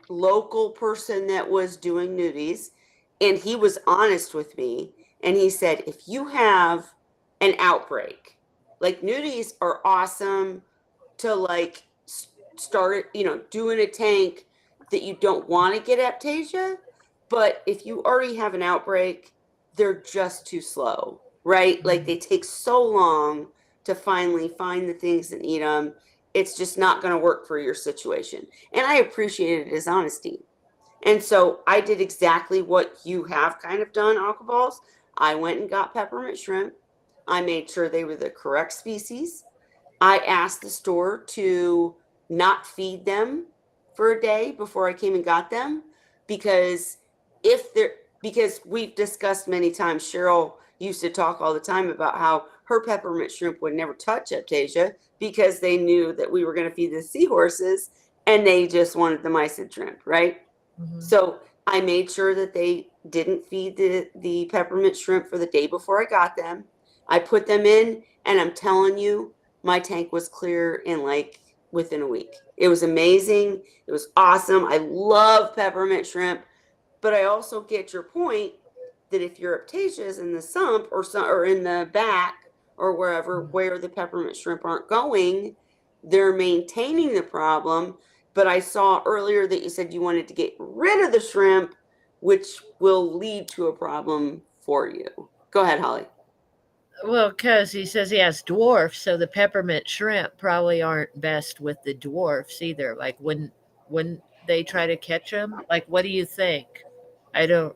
local person that was doing nudies, and he was honest with me, and he said if you have an outbreak, like nudies are awesome to like start, doing a tank that you don't want to get aptasia, but if you already have an outbreak, they're just too slow, right? Like they take so long to finally find the things that eat them. It's just not going to work for your situation. And I appreciated his honesty. And so I did exactly what you have kind of done, alcohols. I went and got peppermint shrimp. I made sure they were the correct species. I asked the store to not feed them for a day before I came and got them because if they're because we've discussed many times, Cheryl used to talk all the time about how her peppermint shrimp would never touch aptasia because they knew that we were going to feed the seahorses and they just wanted the mysid shrimp, right? Mhm. So I made sure that they didn't feed the peppermint shrimp for the day before I got them. I put them in, and I'm telling you, my tank was clear in like within a week. It was amazing. It was awesome. I love peppermint shrimp, but I also get your point that if your aptasia is in the sump or in the back or wherever where the peppermint shrimp aren't going, they're maintaining the problem. But I saw earlier that you said you wanted to get rid of the shrimp, which will lead to a problem for you. Go ahead, Holly. Well, because he says he has dwarfs, so the peppermint shrimp probably aren't best with the dwarfs either. Like when they try to catch them, like what do you think? I don't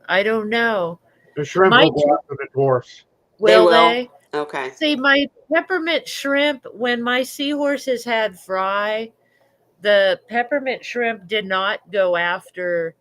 know. The shrimp My will go after the dwarfs. They will will. they? Okay. See, my peppermint shrimp, when my seahorses had fry, the peppermint shrimp did not go after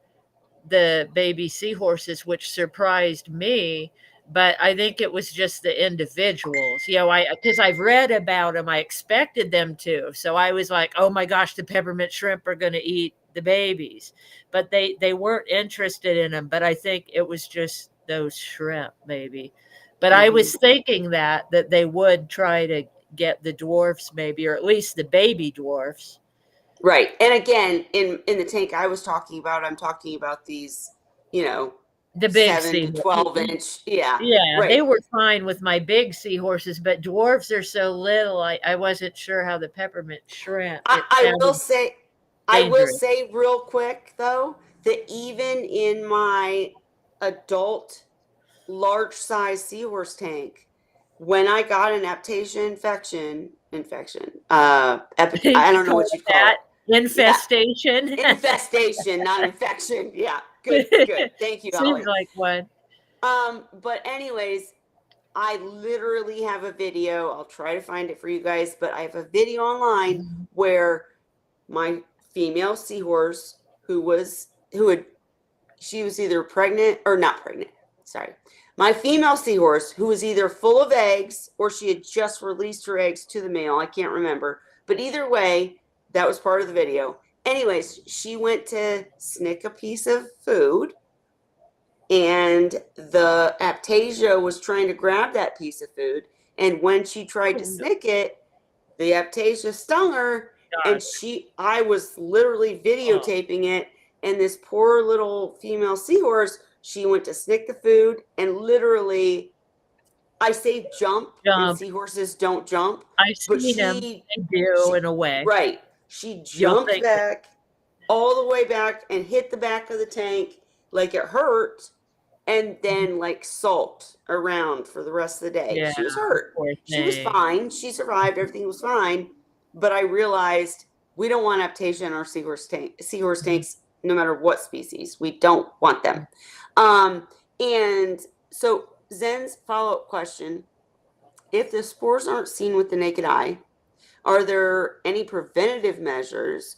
the baby seahorses, which surprised me. But I think it was just the individuals. I because I've read about them, I expected them to. So I was like, oh my gosh, the peppermint shrimp are going to eat the babies, but they weren't interested in them. But I think it was just those shrimp, maybe. But I Mm-hmm. was thinking that they would try to get the dwarfs, maybe, or at least the baby dwarfs. Right. And again, in the tank I was talking about, I'm talking about these, you know, The big 7 to seahorse. 12 inch. Yeah. Yeah, they Right. were fine with my big seahorses, but dwarfs are so little. I wasn't sure how the peppermint shrimp. I, It I will sounded say, I will dangerous. say real quick though, that even in my adult large size seahorse tank, when I got an aptasia infection, I don't know what you call it. Infestation. Yeah. Infestation, not infection. Yeah, good. Thank you, Seems Holly. like one. But anyways, I literally have a video. I'll try to find it for you guys, but I have a video online where my female seahorse, she was either pregnant or not pregnant. Sorry. My female seahorse, who was either full of eggs or she had just released her eggs to the male. I can't remember. But either way, that was part of the video. Anyways, she went to snick a piece of food, and the aptasia was trying to grab that piece of food. And when she tried to snick it, the aptasia stung her, and I was literally videotaping it. And this poor little female seahorse, she went to snick the food, and literally, I say jump. And seahorses don't jump. I've seen them. They do in a way. Right. She jumped back all the way back and hit the back of the tank like it hurt, and then like sulked around for the rest of the day. Yeah, she was hurt. She was fine. She survived. Everything was fine. But I realized we don't want aptasia in our seahorse tanks, no matter what species. We don't want them. And so Zen's follow-up question, if the spores aren't seen with the naked eye, are there any preventative measures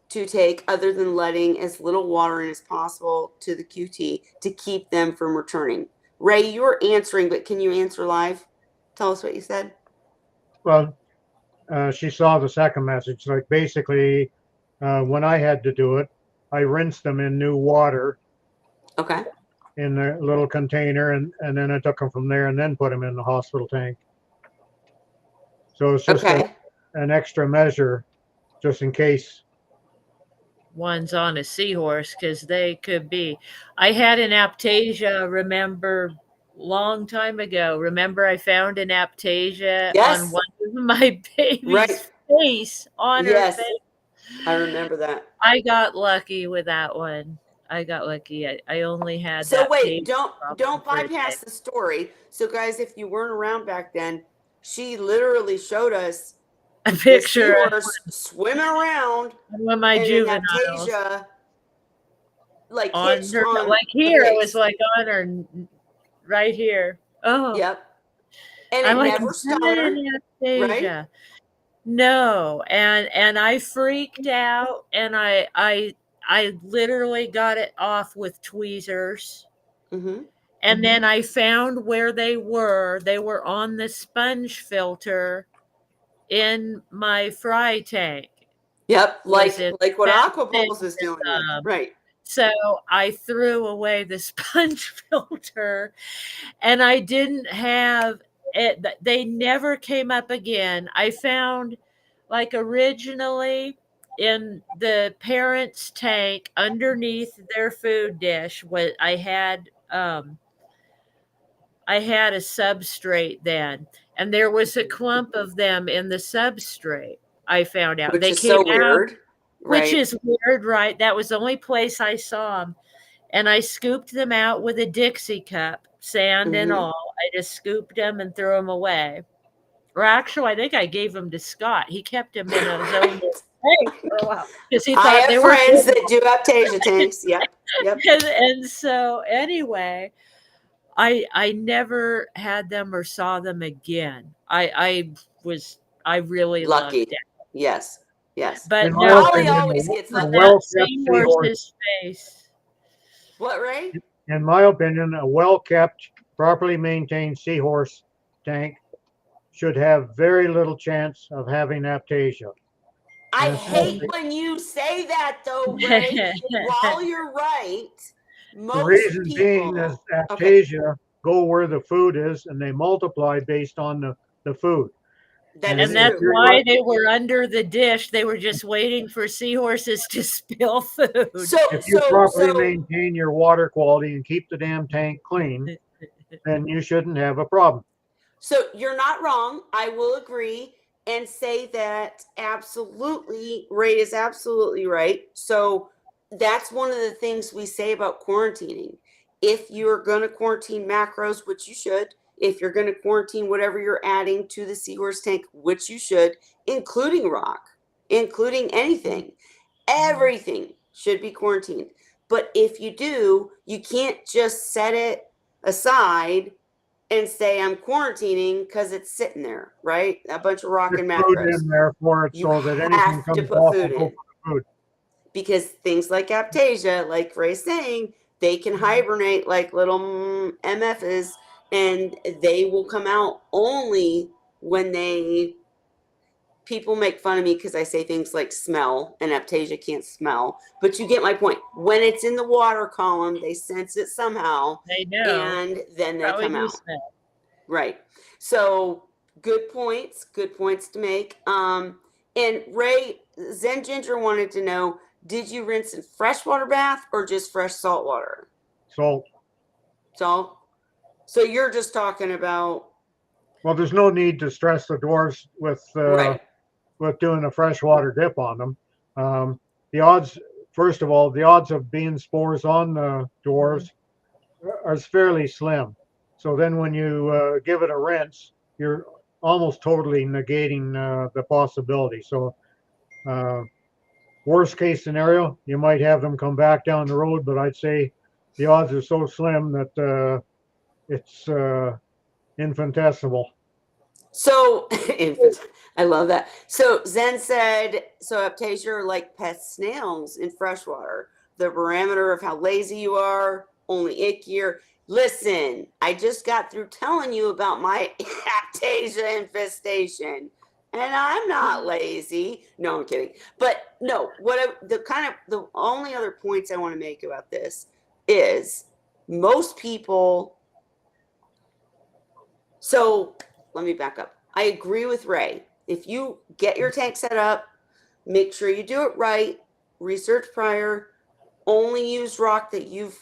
to take other than letting as little water in as possible to the QT to keep them from returning? Ray, you're answering, but can you answer live? Tell us what you said. Well, she saw the second message. Like basically, when I had to do it, I rinsed them in new water. Okay. In the little container, and then I took them from there and then put them in the hospital tank. So it's just an extra measure just in case. One's on a seahorse, because they could be. I had an aptasia, remember, long time ago. Remember, I found an aptasia on one of my baby's face, on her face. I remember that. I got lucky with that one. I got lucky. I only had so wait, don't bypass the story. So guys, if you weren't around back then, she literally showed us a picture of swimming around with my juveniles. Aptasia, like on her, like here, it was like on her, right here. Oh, yep. And it never stung her, right? No, and I freaked out, and I literally got it off with tweezers. And then I found where they were. They were on the sponge filter in my fry tank. Yep, like what Aquapulse is doing. Right. So I threw away the sponge filter, and I didn't have it. They never came up again. I found, like, originally in the parents' tank underneath their food dish, what I had a substrate then, and there was a clump of them in the substrate. I found out which is so weird, which is weird, right? That was the only place I saw them, and I scooped them out with a Dixie cup, sand and all. I just scooped them and threw them away. Or actually, I think I gave them to Scott. He kept them in his own tank for a while because he thought they were friends that do aptasia tanks. Yep. And so anyway, I never had them or saw them again. I really lucky. Loved it. Yes. But Holly always gets lucky. Seahorse's face. What, Ray? In my opinion, a well-kept, properly maintained seahorse tank should have very little chance of having aptasia. I hate when you say that, though, Ray. While you're right, the reason being is aptasia go where the food is, and they multiply based on the food. And that's why they were under the dish. They were just waiting for seahorses to spill food. So if you properly maintain your water quality and keep the damn tank clean, then you shouldn't have a problem. So you're not wrong. I will agree and say that absolutely, Ray is absolutely right. So that's one of the things we say about quarantining. If you're going to quarantine macros, which you should, if you're going to quarantine whatever you're adding to the Seahorse tank, which you should, including rock, including anything, everything should be quarantined. But if you do, you can't just set it aside and say I'm quarantining because it's sitting there, right? A bunch of rock and Food macros. in there for it You so that anything have to comes put off food will go in, for the food. because things like Aptasia, like Ray's saying, they can hibernate like little MFs, and they will come out only when people make fun of me because I say things like smell, and Aptasia can't smell. But you get my point. When it's in the water column, they sense it somehow, They know. and then they Probably come do out. smell. Right. So good points to make. And Ray, Zen Ginger wanted to know, did you rinse in freshwater bath or just fresh salt water? Salt. Salt. So you're just talking about. Well, there's no need to stress the dwarves Right. with doing a freshwater dip on them. The odds, first of all, the odds of being spores on the dwarves are fairly slim. So then when you give it a rinse, you're almost totally negating the possibility. So worst case scenario, you might have them come back down the road, but I'd say the odds are so slim that it's infinitesimal. So, I love that. So Zen said, so Aptasia are like pet snails in freshwater. The barometer of how lazy you are, only ickier. Listen, I just got through telling you about my Aptasia infestation, and I'm not lazy. No, I'm kidding. But no, the only other points I want to make about this is most people. So let me back up. I agree with Ray. If you get your tank set up, make sure you do it right, research prior, only use rock that you've,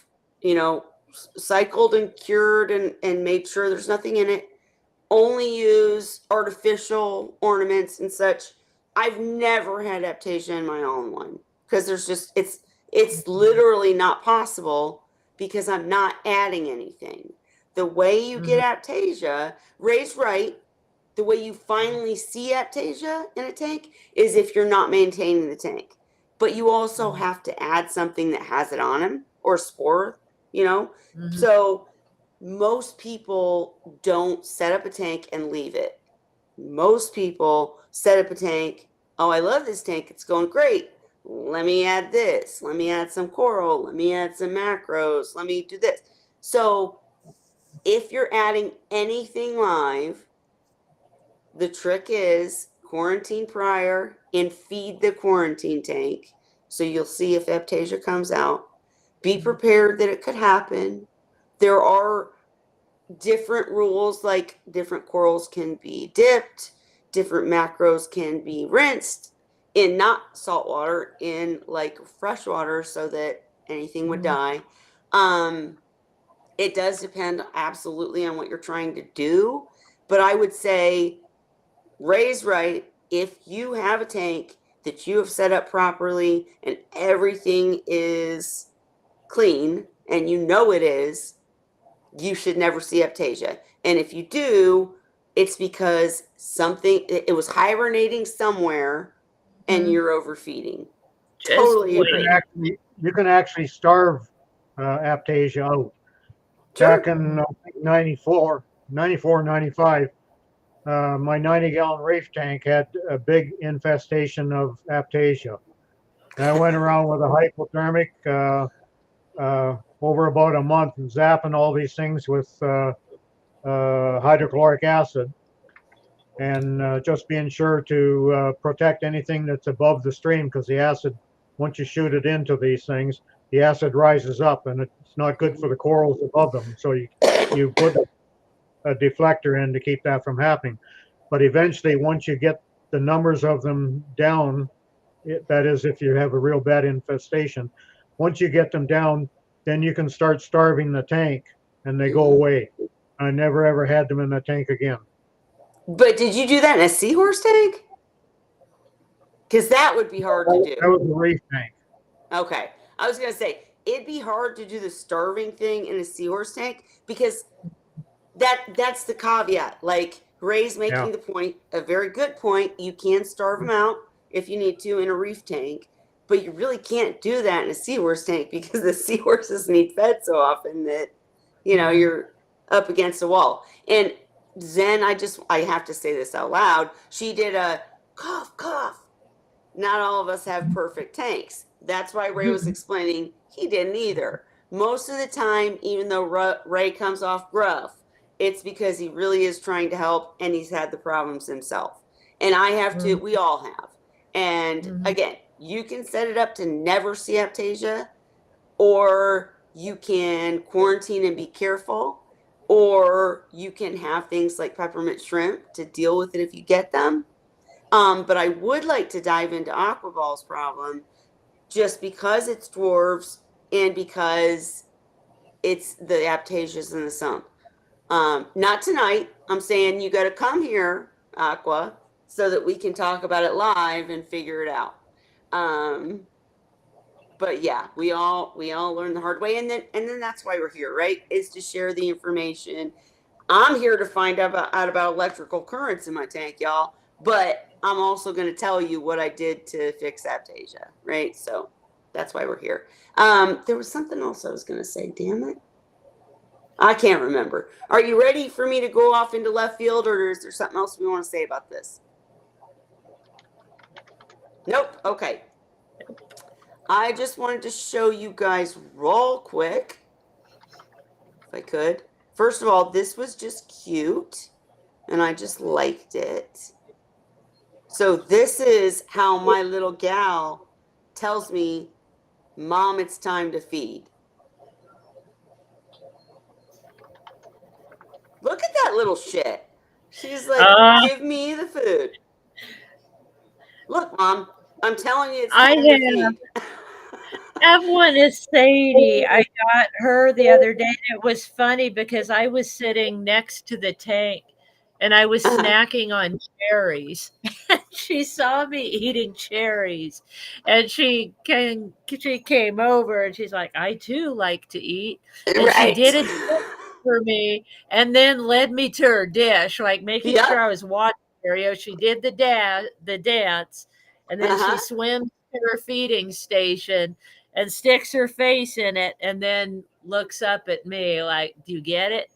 cycled and cured and made sure there's nothing in it. Only use artificial ornaments and such. I've never had Aptasia in my own one because it's literally not possible because I'm not adding anything. The way you get Aptasia, Ray's right. The way you finally see Aptasia in a tank is if you're not maintaining the tank. But you also have to add something that has it on him, or spore, So most people don't set up a tank and leave it. Most people set up a tank. Oh, I love this tank. It's going great. Let me add this. Let me add some coral. Let me add some macros. Let me do this. So if you're adding anything live, the trick is quarantine prior and feed the quarantine tank. So you'll see if Aptasia comes out. Be prepared that it could happen. There are different rules, like different corals can be dipped, different macros can be rinsed in not salt water, in like fresh water, so that anything would die. It does depend absolutely on what you're trying to do, but I would say Ray's right. If you have a tank that you have set up properly and everything is clean and it is, you should never see Aptasia. And if you do, it's because it was hibernating somewhere and you're overfeeding. Totally agree. You can actually starve Aptasia out. Sure. Back in 94, 95, my 90-gallon reef tank had a big infestation of Aptasia. And I went around with a hypothermic over about a month and zapping all these things with hydrochloric acid, and just being sure to protect anything that's above the stream, because the acid, once you shoot it into these things, the acid rises up and it's not good for the corals above them. So you put a deflector in to keep that from happening. But eventually, once you get the numbers of them down, that is, if you have a real bad infestation, once you get them down, then you can start starving the tank and they go away. I never ever had them in the tank again. But did you do that in a Seahorse tank? Because that would be hard to do. That was a reef tank. Okay. I was going to say, it'd be hard to do the starving thing in a Seahorse tank because that's the caveat. Like Ray's making the point, a very good point. You can starve them out if you need to in a reef tank, but you really can't do that in a seahorse tank because the seahorses need fed so often that you're up against a wall. And Zen, I have to say this out loud. She did a cough, cough. Not all of us have perfect tanks. That's why Ray was explaining he didn't either. Most of the time, even though Ray comes off gruff, it's because he really is trying to help and he's had the problems himself. And I have to, we all have. And again, you can set it up to never see aptasia, or you can quarantine and be careful, or you can have things like peppermint shrimp to deal with it if you get them. But I would like to dive into Aquaball's problem just because it's dwarves and because it's the aptasias in the sump. Not tonight. I'm saying you got to come here, Aqua, so that we can talk about it live and figure it out. But yeah, we all learn the hard way, and then that's why we're here, right? Is to share the information. I'm here to find out about electrical currents in my tank, y'all. But I'm also going to tell you what I did to fix aptasia, right? So that's why we're here. There was something else I was going to say. Damn it. I can't remember. Are you ready for me to go off into left field, or is there something else we want to say about this? Nope. Okay. I just wanted to show you guys real quick, if I could. First of all, this was just cute, and I just liked it. So this is how my little gal tells me, Mom, it's time to feed. Look at that little shit. She's like, give me the food. Look, Mom, I'm telling you it's time to feed. Have one is Sadie. I got her the other day. It was funny because I was sitting next to the tank and I was snacking on cherries. She saw me eating cherries and she came over and she's like, I too like to eat. And she did it for me and then led me to her dish, like making sure I was watching her. She did the dance and then she swims to her feeding station and sticks her face in it and then looks up at me like, do you get it?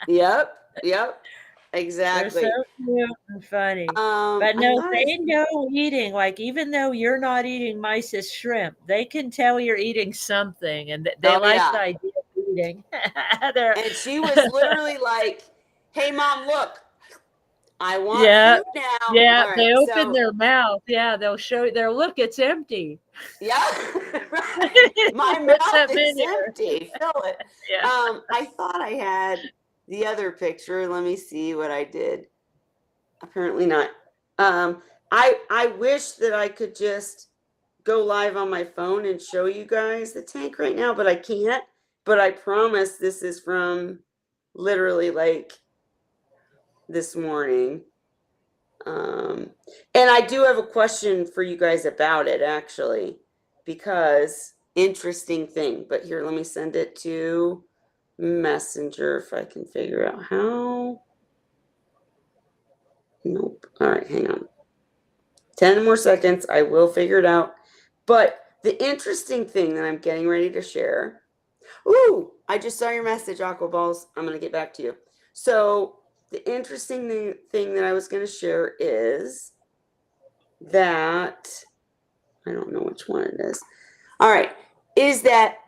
Yep. Exactly. They're so cute and funny. But no, they know eating. Like, even though you're not eating mice's shrimp, they can tell you're eating something, and they like the idea of eating. And she was literally like, hey, Mom, look, I want food now. Yeah, right, they open their mouth. Yeah, they'll show you. Look, it's empty. Yeah, right. My mouth is empty. Fill it. Yeah. I thought I had the other picture. Let me see what I did. Apparently not. I wish that I could just go live on my phone and show you guys the tank right now, but I can't. But I promise this is from literally like this morning. And I do have a question for you guys about it, actually, because interesting thing. But here, let me send it to Messenger if I can figure out how. Nope. All right, hang on. 10 more seconds. I will figure it out. But the interesting thing that I'm getting ready to share. Ooh, I just saw your message, Aquaballs. I'm going to get back to you. So the interesting thing that I was going to share is that, I don't know which one it is. All right. Is that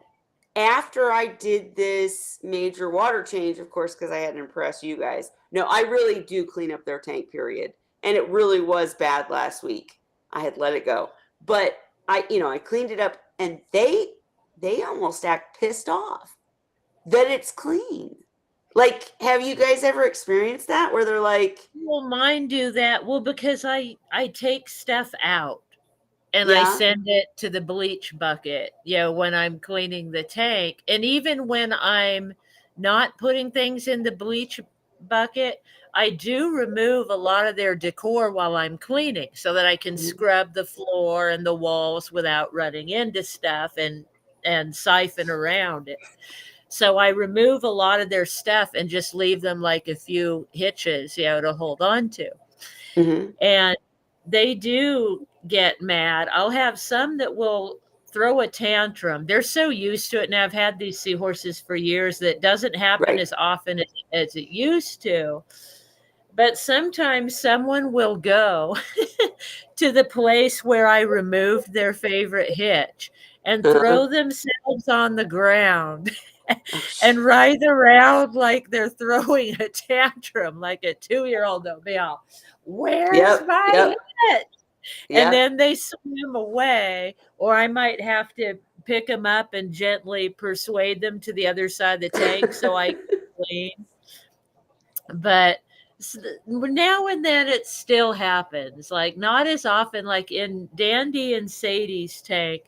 after I did this major water change, of course, because I had to impress you guys. No, I really do clean up their tank, period. And it really was bad last week. I had let it go. But I cleaned it up and they almost act pissed off that it's clean. Like, have you guys ever experienced that where they're like, well, mine do that. Well, because I take stuff out and I send it to the bleach bucket, when I'm cleaning the tank. And even when I'm not putting things in the bleach bucket, I do remove a lot of their decor while I'm cleaning so that I can scrub the floor and the walls without running into stuff and siphon around it. So I remove a lot of their stuff and just leave them like a few hitches, to hold on to. Mm-hmm. And they do get mad. I'll have some that will throw a tantrum. They're so used to it. And I've had these seahorses for years that it doesn't happen Right. as often as it used to. But sometimes someone will go to the place where I removed their favorite hitch and throw themselves on the ground Oh, and writhe around like they're throwing a tantrum, like a 2-year-old. They'll be all, "Where's my hitch?" And then they swim away, or I might have to pick them up and gently persuade them to the other side of the tank so I can clean. But now and then it still happens, like not as often. Like in Dandy and Sadie's tank,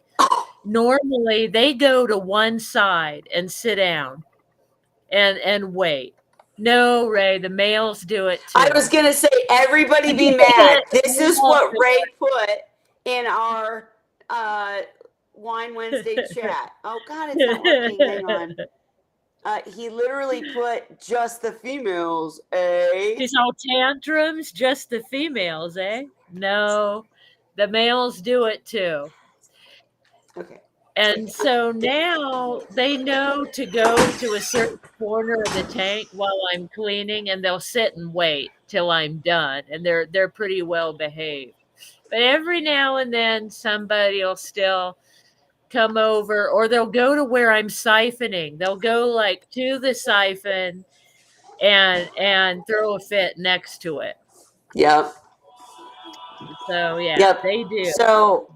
normally they go to one side and sit down and wait. No, Ray, the males do it too. I was going to say, everybody be mad. This is what Ray put in our Wine Wednesday chat. Oh, God, it's not working. Hang on. He literally put just the females, eh? He's all tantrums, just the females, eh? No, the males do it too. Okay. And so now they know to go to a certain corner of the tank while I'm cleaning, and they'll sit and wait till I'm done. And they're pretty well behaved. But every now and then somebody will still come over, or they'll go to where I'm siphoning. They'll go like to the siphon and throw a fit next to it. Yep. So yeah, Yep. they do. So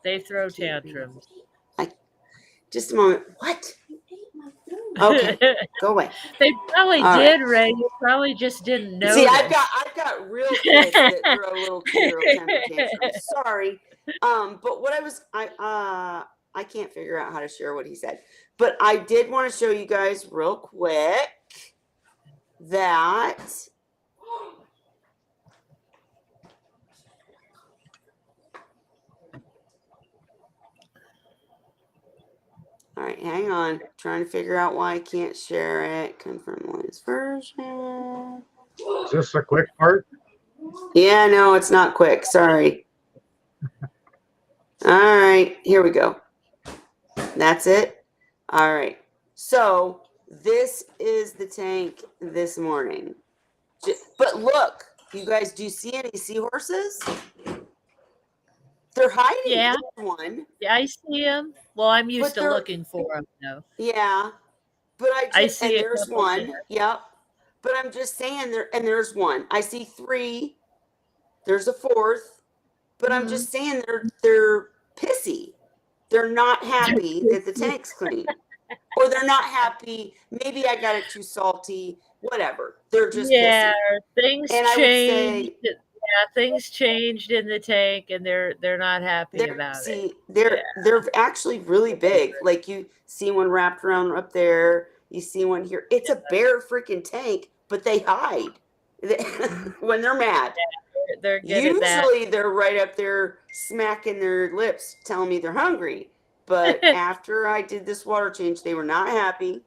they throw tantrums. Just a moment. What? Okay, go away. They probably All did, right. Ray. You probably just didn't know. See, I've got real kids that throw little 2-year-old temper tantrums. Sorry. But what I can't figure out how to share what he said. But I did want to show you guys real quick that all right, hang on. Trying to figure out why I can't share it. Confirm the latest version. Is this a quick part? Yeah, no, it's not quick. Sorry. All right, here we go. That's it. All right. So this is the tank this morning. But look, you guys, do you see any seahorses? They're hiding. Yeah. There's one. Yeah, I see them. Well, I'm used to looking for them, though. Yeah. But I see and there's one. There. Yep. But I'm just saying there's one. I see 3. There's a 4th. But I'm just saying they're pissy. They're not happy that the tank's clean. Or they're not happy. Maybe I got it too salty. Whatever. They're just pissy. Things changed. Things changed in the tank, and they're not happy about it. They're actually really big. Like you see one wrapped around up there. You see one here. It's a bare freaking tank, but they hide when they're mad. They're good at that. Usually they're right up there smacking their lips, telling me they're hungry. But after I did this water change, they were not happy.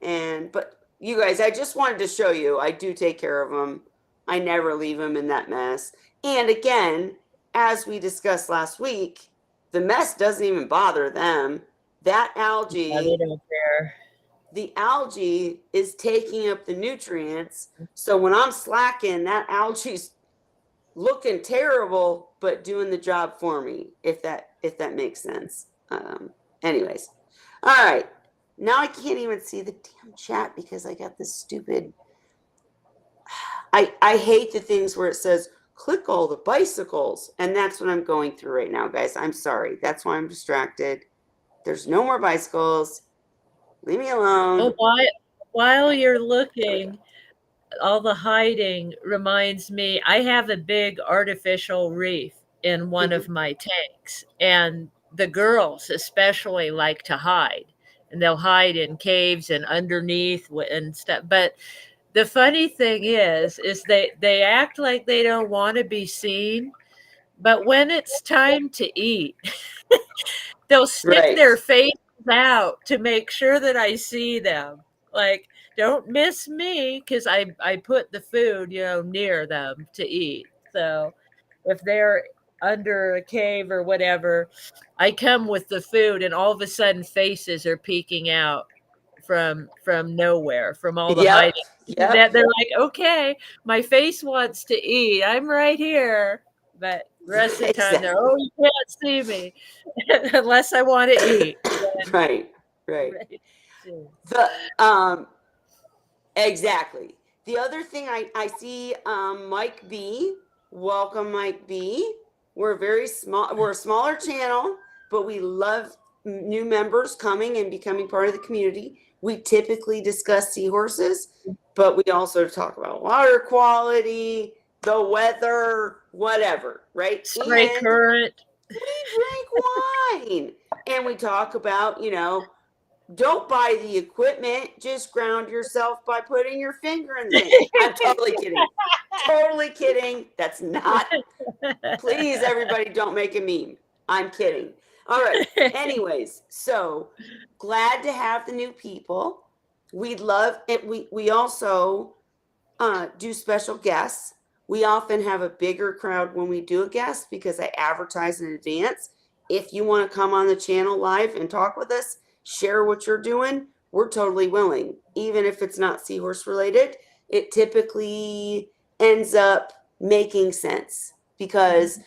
But you guys, I just wanted to show you, I do take care of them. I never leave them in that mess. And again, as we discussed last week, the mess doesn't even bother them. That algae, they don't care. The algae is taking up the nutrients. So when I'm slacking, that algae's looking terrible, but doing the job for me, if that makes sense. Anyways, all right. Now I can't even see the damn chat because I got this stupid. I hate the things where it says click all the bicycles, and that's what I'm going through right now, guys. I'm sorry. That's why I'm distracted. There's no more bicycles. Leave me alone. Oh, while you're looking, all the hiding reminds me, I have a big artificial reef in one of my tanks, and the girls especially like to hide, and they'll hide in caves and underneath and stuff. But the funny thing is they act like they don't want to be seen, but when it's time to eat, they'll stick their face out to make sure that I see them. Like, don't miss me, because I put the food, near them to eat. So if they're under a cave or whatever, I come with the food, and all of a sudden faces are peeking out from nowhere, from all the Yep. hiding. Yep. That they're like, okay, my face wants to eat. I'm right here. But the rest of the time, they're, Exactly. oh, you can't see me unless I want to eat. Then Right. Right. right. So, The exactly. The other thing I see, Mike B. Welcome, Mike B. We're very small. We're a smaller channel, but we love new members coming and becoming part of the community. We typically discuss seahorses, but we also talk about water quality, the weather, whatever, right? spray And current. we drink wine, and we talk about, don't buy the equipment, just ground yourself by putting your finger in the thing. I'm totally kidding. Totally kidding. That's not, please, everybody, don't make a meme. I'm kidding. All right. Anyways, so glad to have the new people. We love it. We also do special guests. We often have a bigger crowd when we do a guest because I advertise in advance. If you want to come on the channel live and talk with us, share what you're doing, we're totally willing. Even if it's not seahorse related, it typically ends up making sense because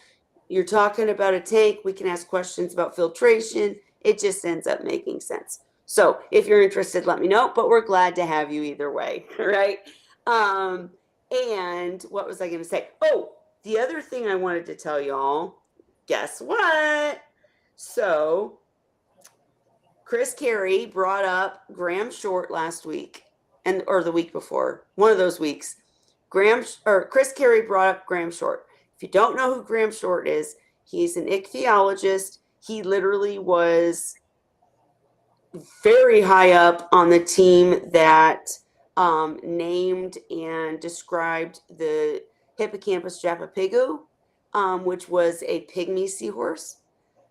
you're talking about a tank. We can ask questions about filtration. It just ends up making sense. So if you're interested, let me know, but we're glad to have you either way. Right. And what was I going to say? Oh, the other thing I wanted to tell y'all, guess what? So Chris Carey brought up Graham Short last week or the week before, one of those weeks. Chris Carey brought up Graham Short. If you don't know who Graham Short is, he's an ichthyologist. He literally was very high up on the team that named and described the Hippocampus japapigu, which was a pygmy seahorse.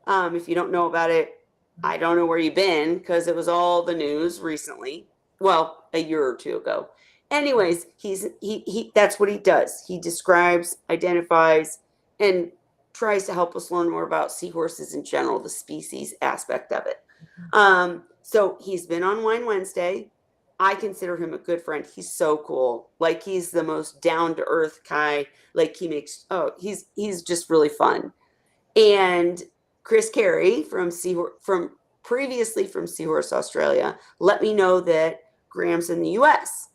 If you don't know about it, I don't know where you've been because it was all the news recently. Well, a year or two ago. Anyways, he that's what he does. He describes, identifies, and tries to help us learn more about seahorses in general, the species aspect of it. So he's been on Wine Wednesday. I consider him a good friend. He's so cool. Like he's the most down to earth guy. Like he's just really fun. And Chris Carey from previously from Seahorse Australia let me know that Graham's in the US.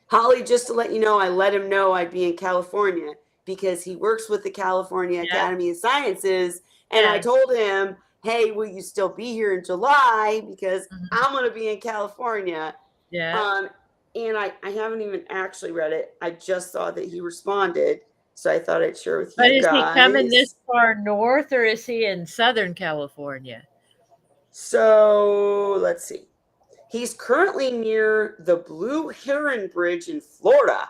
Holly, just to let you know, I let him know I'd be in California because he works with the California Academy of Sciences. And I told him, hey, will you still be here in July? Because I'm going to be in California. Yeah. And I haven't even actually read it. I just saw that he responded. So I thought I'd share with But you is guys. he coming this far north, or is he in Southern California? So let's see. He's currently near the Blue Heron Bridge in Florida,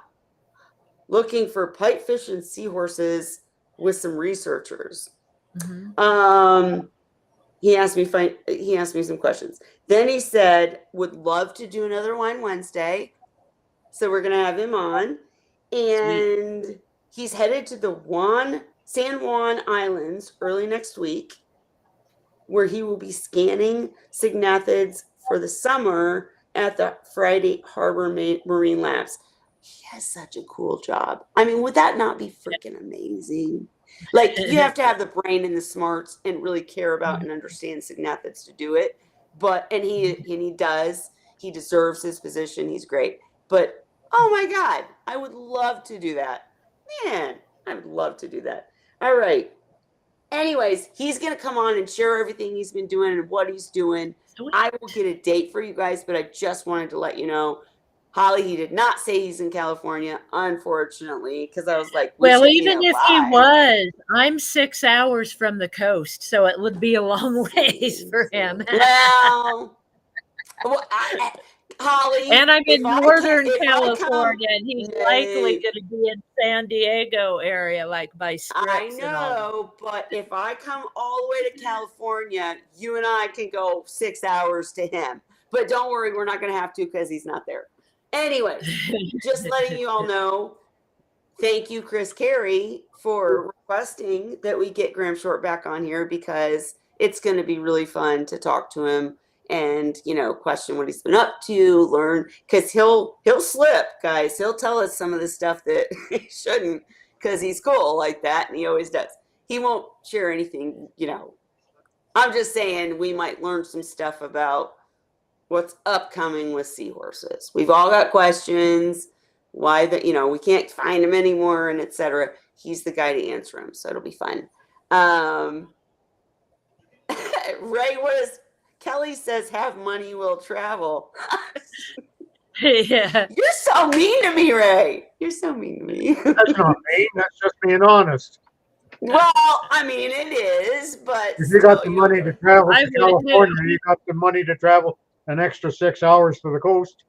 looking for pipefish and seahorses with some researchers. He asked me some questions. Then he said, would love to do another Wine Wednesday. So we're going to have him on. And Sweet. He's headed to the San Juan Islands early next week, where he will be scanning signathids for the summer at the Friday Harbor Marine Labs. He has such a cool job. I mean, would that not be freaking amazing? Like, you have to have the brain and the smarts and really care about and understand signathids to do it. And he does. He deserves his position. He's great. But, oh my God, I would love to do that. Man, I would love to do that. All right. Anyways, he's going to come on and share everything he's been doing and what he's doing. Sweet. I will get a date for you guys, but I just wanted to let you know, Holly, he did not say he's in California, unfortunately, because I was like, well, even if he was, I'm 6 hours from the coast, so it would be a long ways for him. Well, Holly, And I'm in Northern if I come, California, and he's likely no, going to be in San Diego area, like by I Scripps and all that. know, but if I come all the way to California, you and I can go 6 hours to him. But don't worry, we're not going to have to because he's not there. Anyways, just letting you all know. Thank you, Chris Carey, for requesting that we get Graham Short back on here because it's going to be really fun to talk to him and, you know, question what he's been up to, learn, because he'll slip, guys. He'll tell us some of the stuff that he shouldn't because he's cool like that, and he always does. He won't share anything, you know. I'm just saying we might learn some stuff about what's upcoming with Seahorses. We've all got questions, why the, you know, we can't find him anymore, and etc. He's the guy to answer them, so it'll be fun. Ray was Kelly says, "Have money, will travel." Yeah. You're so mean to me, Ray. You're so mean to me. That's not mean. That's just being honest. Well, I mean, it is, but If you got the money to travel I to would California, you got the money to travel an extra 6 hours to the coast.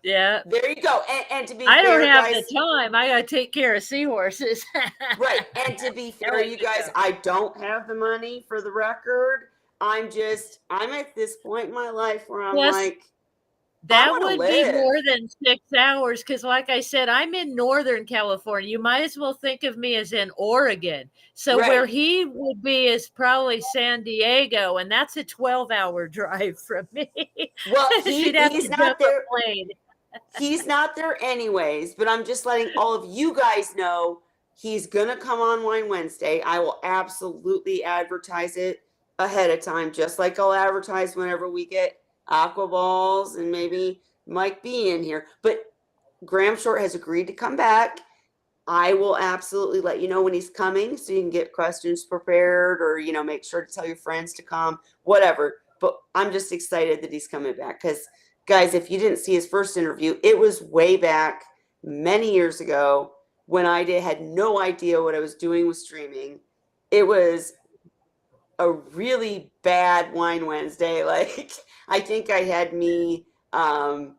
Yeah. There you go. And to be I fair, don't have guys, the time. I got to take care of seahorses. right. And to be fair, you guys, I don't have the money for the record. I'm at this point in my life where I'm Plus, like, that would be more than 6 hours because, like I said, I'm in Northern California. You might as well think of me as in Oregon. So Right. where he would be is probably San Diego, and that's a 12-hour drive from me. Well, She'd have he's to not jump a there. plane. He's not there anyways, but I'm just letting all of you guys know he's going to come on Wine Wednesday. I will absolutely advertise it ahead of time, just like I'll advertise whenever we get Aqua Balls and maybe Mike B in here. But Graham Short has agreed to come back. I will absolutely let you know when he's coming so you can get questions prepared or, you know, make sure to tell your friends to come, whatever. But I'm just excited that he's coming back because, guys, if you didn't see his first interview, it was way back many years ago when I had no idea what I was doing with streaming. It was a really bad Wine Wednesday. Like, I think I had me not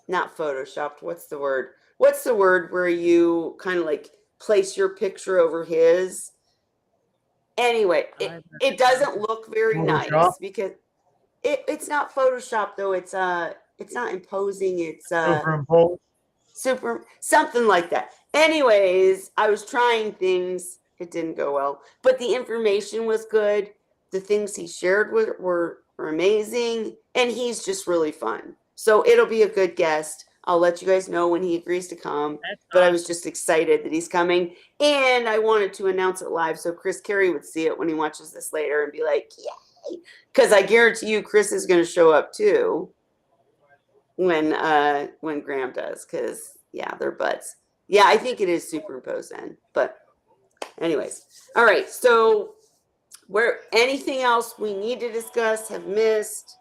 photoshopped. What's the word? What's the word where you kind of like place your picture over his? Anyway, it doesn't look very Photoshop? nice because it's not Photoshop though. It's not imposing. It's Superimposed. Something like that. Anyways, I was trying things. It didn't go well, but the information was good. The things he shared were amazing, and he's just really fun. So it'll be a good guest. I'll let you guys know when he agrees to come. But I was just excited that he's coming, and I wanted to announce it live so Chris Carey would see it when he watches this later and be like, "Yay!" Because I guarantee you, Chris is going to show up too when Graham does. Because yeah, they're buds. Yeah, I think it is superimposed then. But anyways, all right. So where anything else we need to discuss, have missed?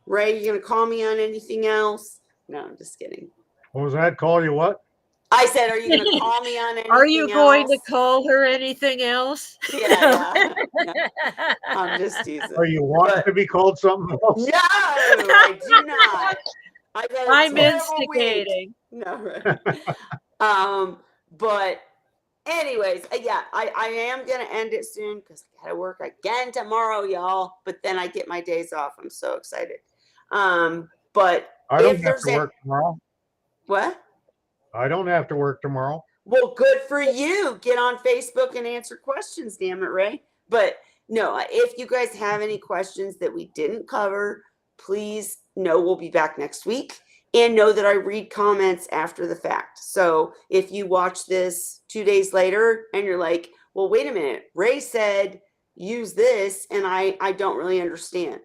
Ray, you going to call me on anything else? No, I'm just kidding. What was that? Call you what? I said, are you going to call me on anything Are you going to else? call her anything else? Yeah. No, I'm just teasing. Are you wanting to be called something else? No, I do not. I'm instigating. No, right. But anyways, yeah, I am going to end it soon because I got to work again tomorrow, y'all. But then I get my days off. I'm so excited. But I don't have to work tomorrow. What? I don't have to work tomorrow. Well, good for you. Get on Facebook and answer questions, damn it, Ray. But no, if you guys have any questions that we didn't cover, please know we'll be back next week. And know that I read comments after the fact. So if you watch this 2 days later and you're like, well, wait a minute, Ray said use this and I don't really understand.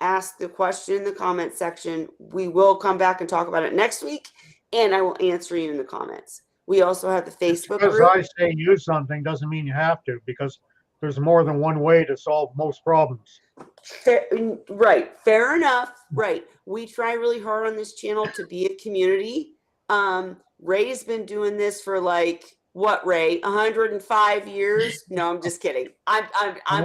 Ask the question in the comment section. We will come back and talk about it next week, and I will answer you in the comments. We also have the Facebook because group. I say use something doesn't mean you have to, because there's more than one way to solve most problems. Right. Fair enough. Right. We try really hard on this channel to be a community. Ray's been doing this for like what, Ray? 105 years? No, I'm just kidding. I'm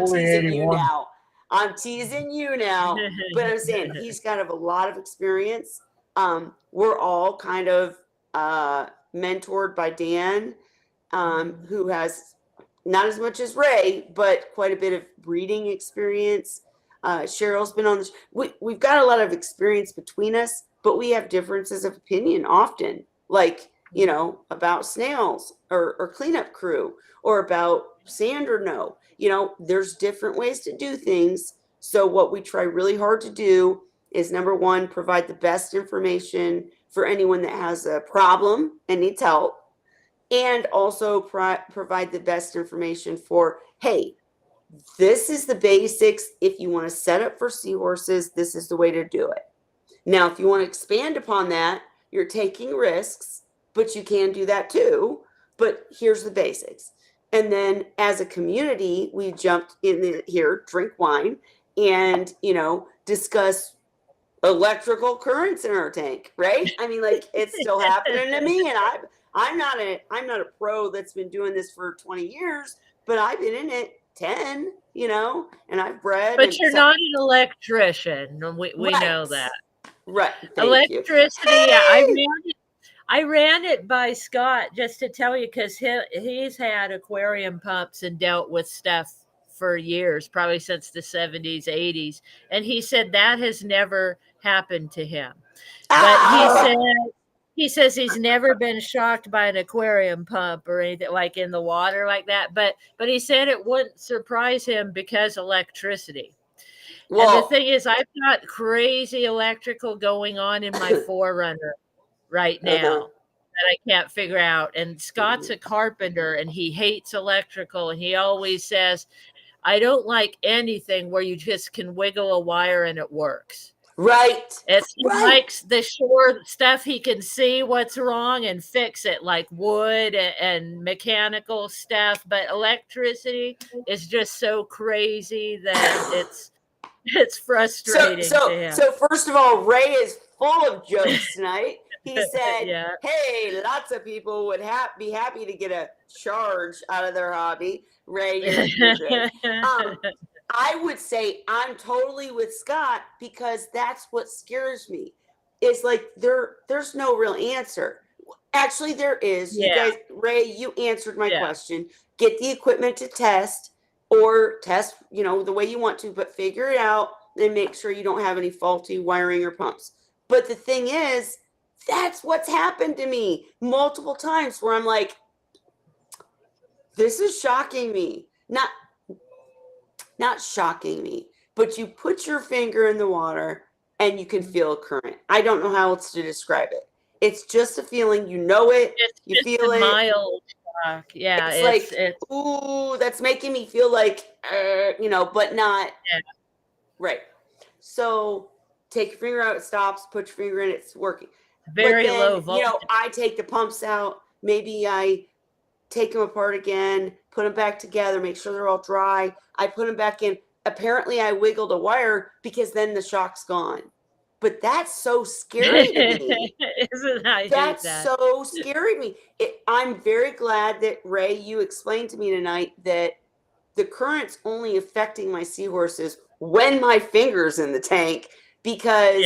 teasing you now. I'm teasing you now, but I'm saying he's got a lot of experience. We're all kind of mentored by Dan, who has not as much as Ray, but quite a bit of breeding experience. Cheryl's been on this. We've got a lot of experience between us, but we have differences of opinion often, like, you know, about snails or cleanup crew, or about sand or no. You know, there's different ways to do things. So what we try really hard to do is, number one, provide the best information for anyone that has a problem and needs help, and also provide the best information for, hey, this is the basics. If you want to set up for seahorses, this is the way to do it. Now, if you want to expand upon that, you're taking risks, but you can do that too. But here's the basics. And then as a community, we jumped in here, drink wine, and, you know, discuss electrical currents in our tank, right? I mean, like, it's still happening to me, and I'm not a pro that's been doing this for 20 years, but I've been in it 10, you know, and I've bred. But you're not an electrician. We right. know that. Right. Electricity, hey! yeah, I ran it by Scott, just to tell you, because he's had aquarium pumps and dealt with stuff for years, probably since the 70s, 80s. And he said that has never happened to him. But he says he's never been shocked by an aquarium pump or anything like in the water like that. But he said it wouldn't surprise him because electricity. Well, and the thing is, I've got crazy electrical going on in my Forerunner right now that I can't figure out. And Scott's a carpenter and he hates electrical. And he always says, I don't like anything where you just can wiggle a wire and it works. Right. He likes the sure stuff. He can see what's wrong and fix it, like wood and mechanical stuff. But electricity is just so crazy that it's frustrating to him. So first of all, Ray is full of jokes tonight. He said, hey, lots of people would be happy to get a charge out of their hobby. Ray, you're great. I would say I'm totally with Scott, because that's what scares me. It's like there's no real answer. Actually, there is. You guys, Ray, you answered my question. Get the equipment to test, or test, you know, the way you want to, but figure it out and make sure you don't have any faulty wiring or pumps. But the thing is, that's what's happened to me multiple times, where I'm like, this is shocking me. Not shocking me, but you put your finger in the water and you can feel a current. I don't know how else to describe it. It's just a feeling. You know it. You feel it. Mild shock. Yeah. It's like, ooh, that's making me feel like, you know, but not. Yeah. Right. So take your finger out, it stops. Put your finger in, it's working. Very low voltage. You know, I take the pumps out. Maybe I take them apart again, put them back together, make sure they're all dry. I put them back in. Apparently, I wiggled a wire, because then the shock's gone. But that's so scary to me. That's so scary to me. I'm very glad that, Ray, you explained to me tonight that the current's only affecting my seahorses when my finger's in the tank, because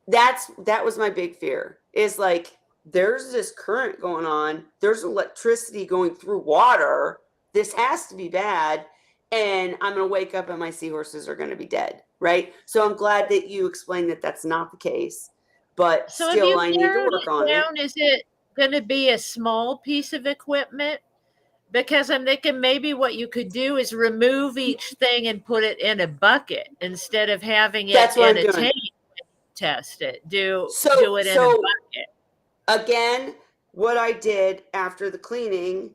that was my big fear. Is like, there's this current going on. There's electricity going through water. This has to be bad. And I'm going to wake up and my seahorses are going to be dead. Right. So I'm glad that you explained that that's not the case. But so still, I need to work on it. Is it going to be a small piece of equipment? Because I'm thinking maybe what you could do is remove each thing and put it in a bucket instead of having it in a tank. Test it. Do it in a bucket. Again, what I did after the cleaning,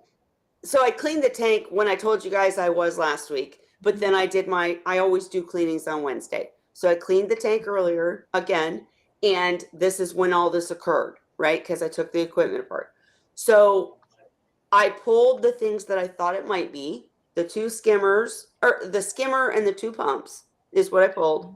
so I cleaned the tank when I told you guys I was last week, but then I always do cleanings on Wednesday. So I cleaned the tank earlier again, and this is when all this occurred, right? Because I took the equipment apart. So I pulled the things that I thought it might be, the two skimmers, or the skimmer and the two pumps is what I pulled.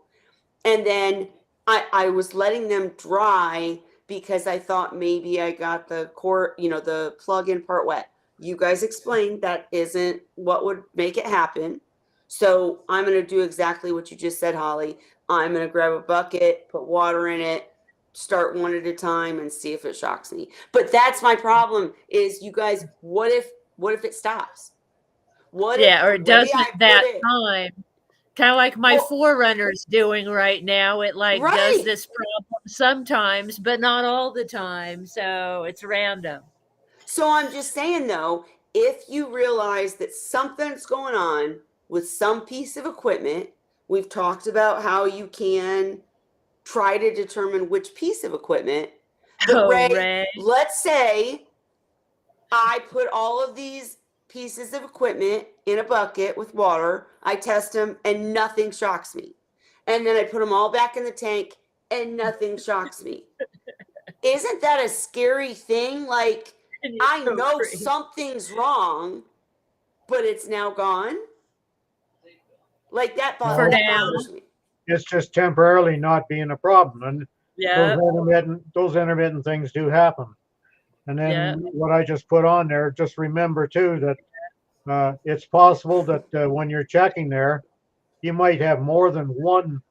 And then I was letting them dry, because I thought maybe I got the core, you know, the plug-in part wet. You guys explained that isn't what would make it happen. So I'm going to do exactly what you just said, Holly. I'm going to grab a bucket, put water in it, start one at a time and see if it shocks me. But that's my problem is, you guys, what if it stops? What if Yeah, or the it way doesn't I put that it, time. Kind of like my well, Forerunner's doing right now. It like does right. this problem sometimes, but not all the time. So it's random. So I'm just saying though, if you realize that something's going on with some piece of equipment, we've talked about how you can try to determine which piece of equipment. But Oh, Ray, Ray. let's say I put all of these pieces of equipment in a bucket with water, I test them and nothing shocks me. And then I put them all back in the tank and nothing shocks me. Isn't that a scary thing? Like, I So know crazy. something's wrong, but it's now gone. Like that For that now. bothers me. It's just temporarily not being a problem, and Yeah. those intermittent things do happen. And then Yeah. what I just put on there, just remember too that it's possible that when you're checking there, you might have more than one.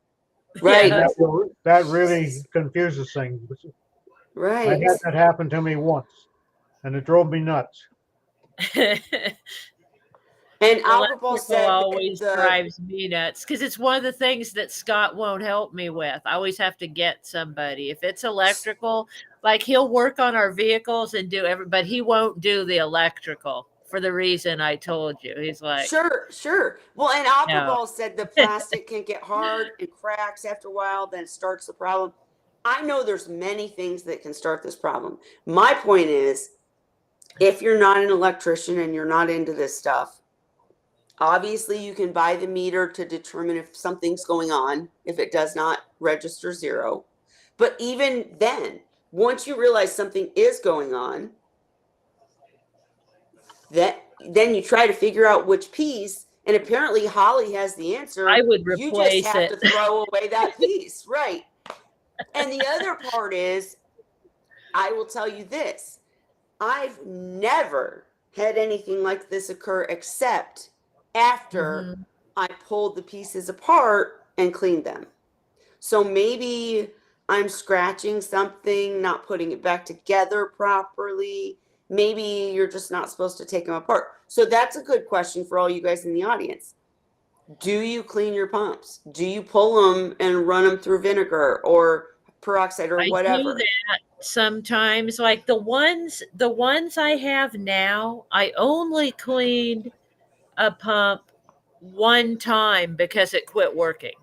Right. Yeah. That really confuses things. I Right. had that happen to me once, and it drove me nuts. And alcohol Electrical said always the drives me nuts because it's one of the things that Scott won't help me with. I always have to get somebody. If it's electrical, like he'll work on our vehicles and but he won't do the electrical for the reason I told you. He's like, sure. Well, and no. alcohol said the plastic can get hard and cracks after a while, then it starts the problem. I know there's many things that can start this problem. My point is, if you're not an electrician and you're not into this stuff, obviously you can buy the meter to determine if something's going on, if it does not register zero. But even then, once you realize something is going on, then you try to figure out which piece, and apparently Holly has the answer. I would You just replace have it. to throw away that piece, right? And the other part is, I will tell you this, I've never had anything like this occur except after I pulled the pieces apart and cleaned them. So maybe I'm scratching something, not putting it back together properly. Maybe you're just not supposed to take them apart. So that's a good question for all you guys in the audience. Do you clean your pumps? Do you pull them and run them through vinegar or peroxide or I whatever? do that sometimes. Like the ones I have now, I only cleaned a pump one time because it quit working.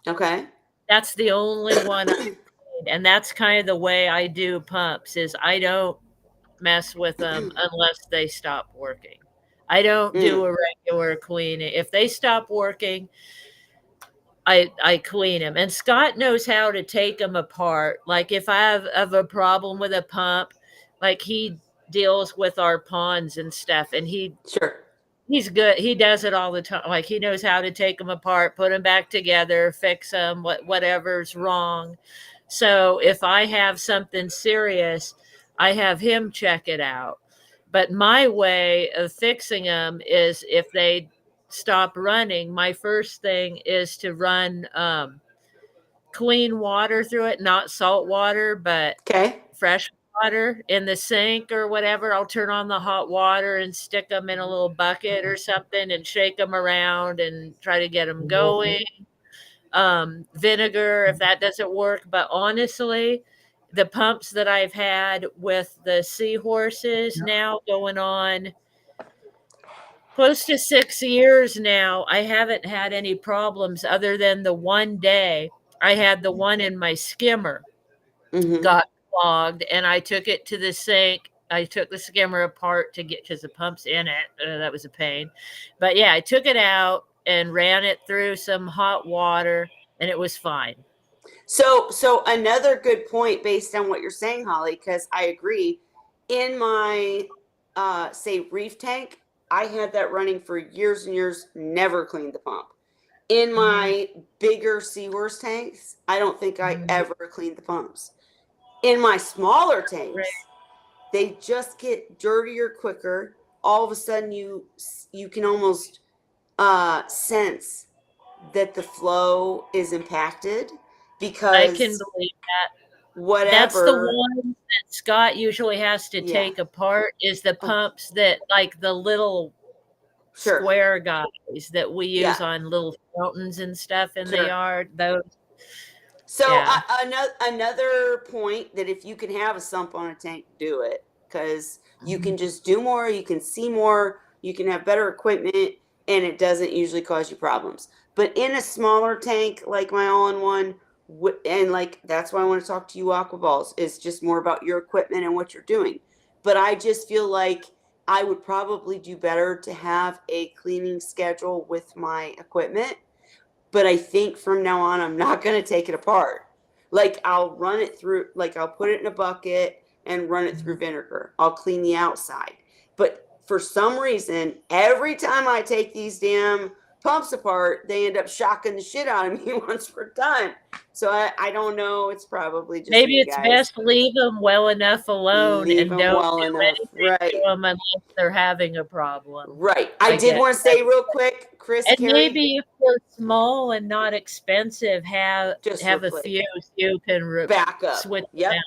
Okay. That's the only one I cleaned, and that's kind of the way I do pumps is I don't mess with them unless they stop working. I don't do a regular cleaning. If they stop working, I clean them. And Scott knows how to take them apart. Like if I have a problem with a pump, like he deals with our ponds and stuff, and Sure. he's good. He does it all the time. Like he knows how to take them apart, put them back together, fix them, whatever's wrong. So if I have something serious, I have him check it out. But my way of fixing them is if they stop running, my first thing is to run clean water through it, not salt water, but Okay. fresh water in the sink or whatever. I'll turn on the hot water and stick them in a little bucket or something and shake them around and try to get them going. Vinegar if that doesn't work. But honestly, the pumps that I've had with the Seahorses now going on close to 6 years now, I haven't had any problems other than the one day I had the one in my skimmer got clogged, and I took it to the sink. I took the skimmer apart to get because the pump's in it. That was a pain. But yeah, I took it out and ran it through some hot water, and it was fine. So another good point based on what you're saying, Holly, because I agree. In my say reef tank, I had that running for years and years, never cleaned the pump. In my bigger Seahorse tanks, I don't think I ever cleaned the pumps. In my smaller tanks, they just get dirtier quicker. All of a sudden you can almost sense that the flow is impacted I can because believe that. That's the whatever, one that Scott usually has to yeah, take apart is the oh, pumps that like the little sure, square guys that we yeah, use on little fountains and stuff in the sure. yard. Those, So yeah. another point that if you can have a sump on a tank, do it because you Mm-hmm. can just do more, you can see more, you can have better equipment, and it doesn't usually cause you problems. But in a smaller tank like my all-in-one, and like that's why I want to talk to you, Aquaballs, is just more about your equipment and what you're doing. But I just feel like I would probably do better to have a cleaning schedule with my equipment, but I think from now on, I'm not going to take it apart. Like I'll run it through, like I'll put it in a bucket and run it through vinegar. I'll clean the outside. But for some reason, every time I take these damn pumps apart, they end up shocking the shit out of me once we're done. So I don't know. It's probably just Maybe me, it's guys. best leave them well enough alone Leave and them don't well do enough. anything to Right. them unless they're having a problem. Right. I I did guess. want to say real quick, Chris And Carey, maybe if they're small and not expensive, just have a replace. fuse you can Back up. switch Yep. them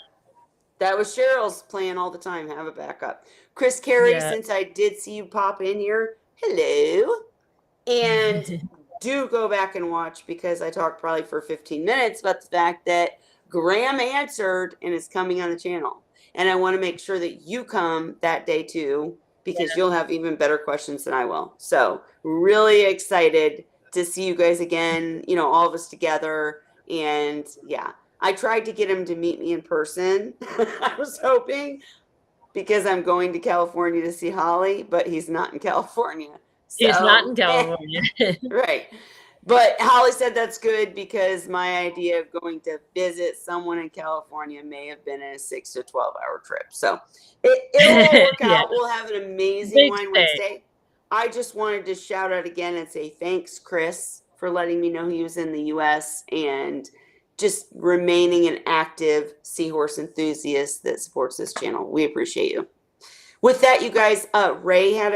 That was Cheryl's plan all the time. Have a backup. Chris out. Carey, Yeah. since I did see you pop in here, hello. And do go back and watch because I talked probably for 15 minutes about the fact that Graham answered and is coming on the channel. And I want to make sure that you come that day too because you'll have even better questions than I will. So, really excited to see you guys again, you know, all of us together. And yeah, I tried to get him to meet me in person. I was hoping because I'm going to California to see Holly, but he's not in California. He's not in So, California. right. But Holly said that's good because my idea of going to visit someone in California may have been a 6 to 12-hour trip. So it'll all work Yeah. out. We'll have an amazing Big Wine state. Wednesday. I just wanted to shout out again and say thanks, Chris, for letting me know he was in the U.S. and just remaining an active Seahorse enthusiast that supports this channel. We appreciate you. With that, you guys, Ray had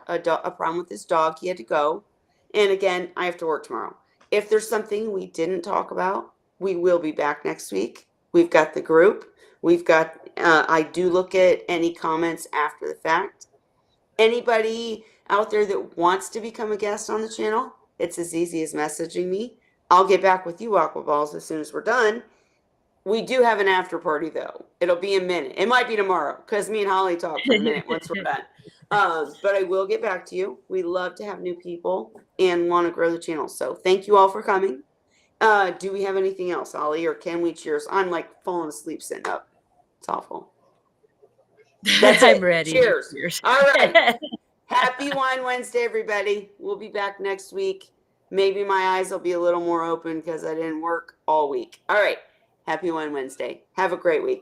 a problem with his dog. He had to go. And again, I have to work tomorrow. If there's something we didn't talk about, we will be back next week. We've got the group. We've got, I do look at any comments after the fact. Anybody out there that wants to become a guest on the channel, it's as easy as messaging me. I'll get back with you, Aquaballs, as soon as we're done. We do have an after party though. It'll be a minute. It might be tomorrow because me and Holly talk for a minute once we're done. But I will get back to you. We love to have new people and want to grow the channel. So thank you all for coming. Do we have anything else, Holly, or can we cheers? I'm like falling asleep sitting up. It's awful. That's I'm it. ready. Cheers. All right. Happy Wine Wednesday, everybody. We'll be back next week. Maybe my eyes will be a little more open because I didn't work all week. All right. Happy Wine Wednesday. Have a great week.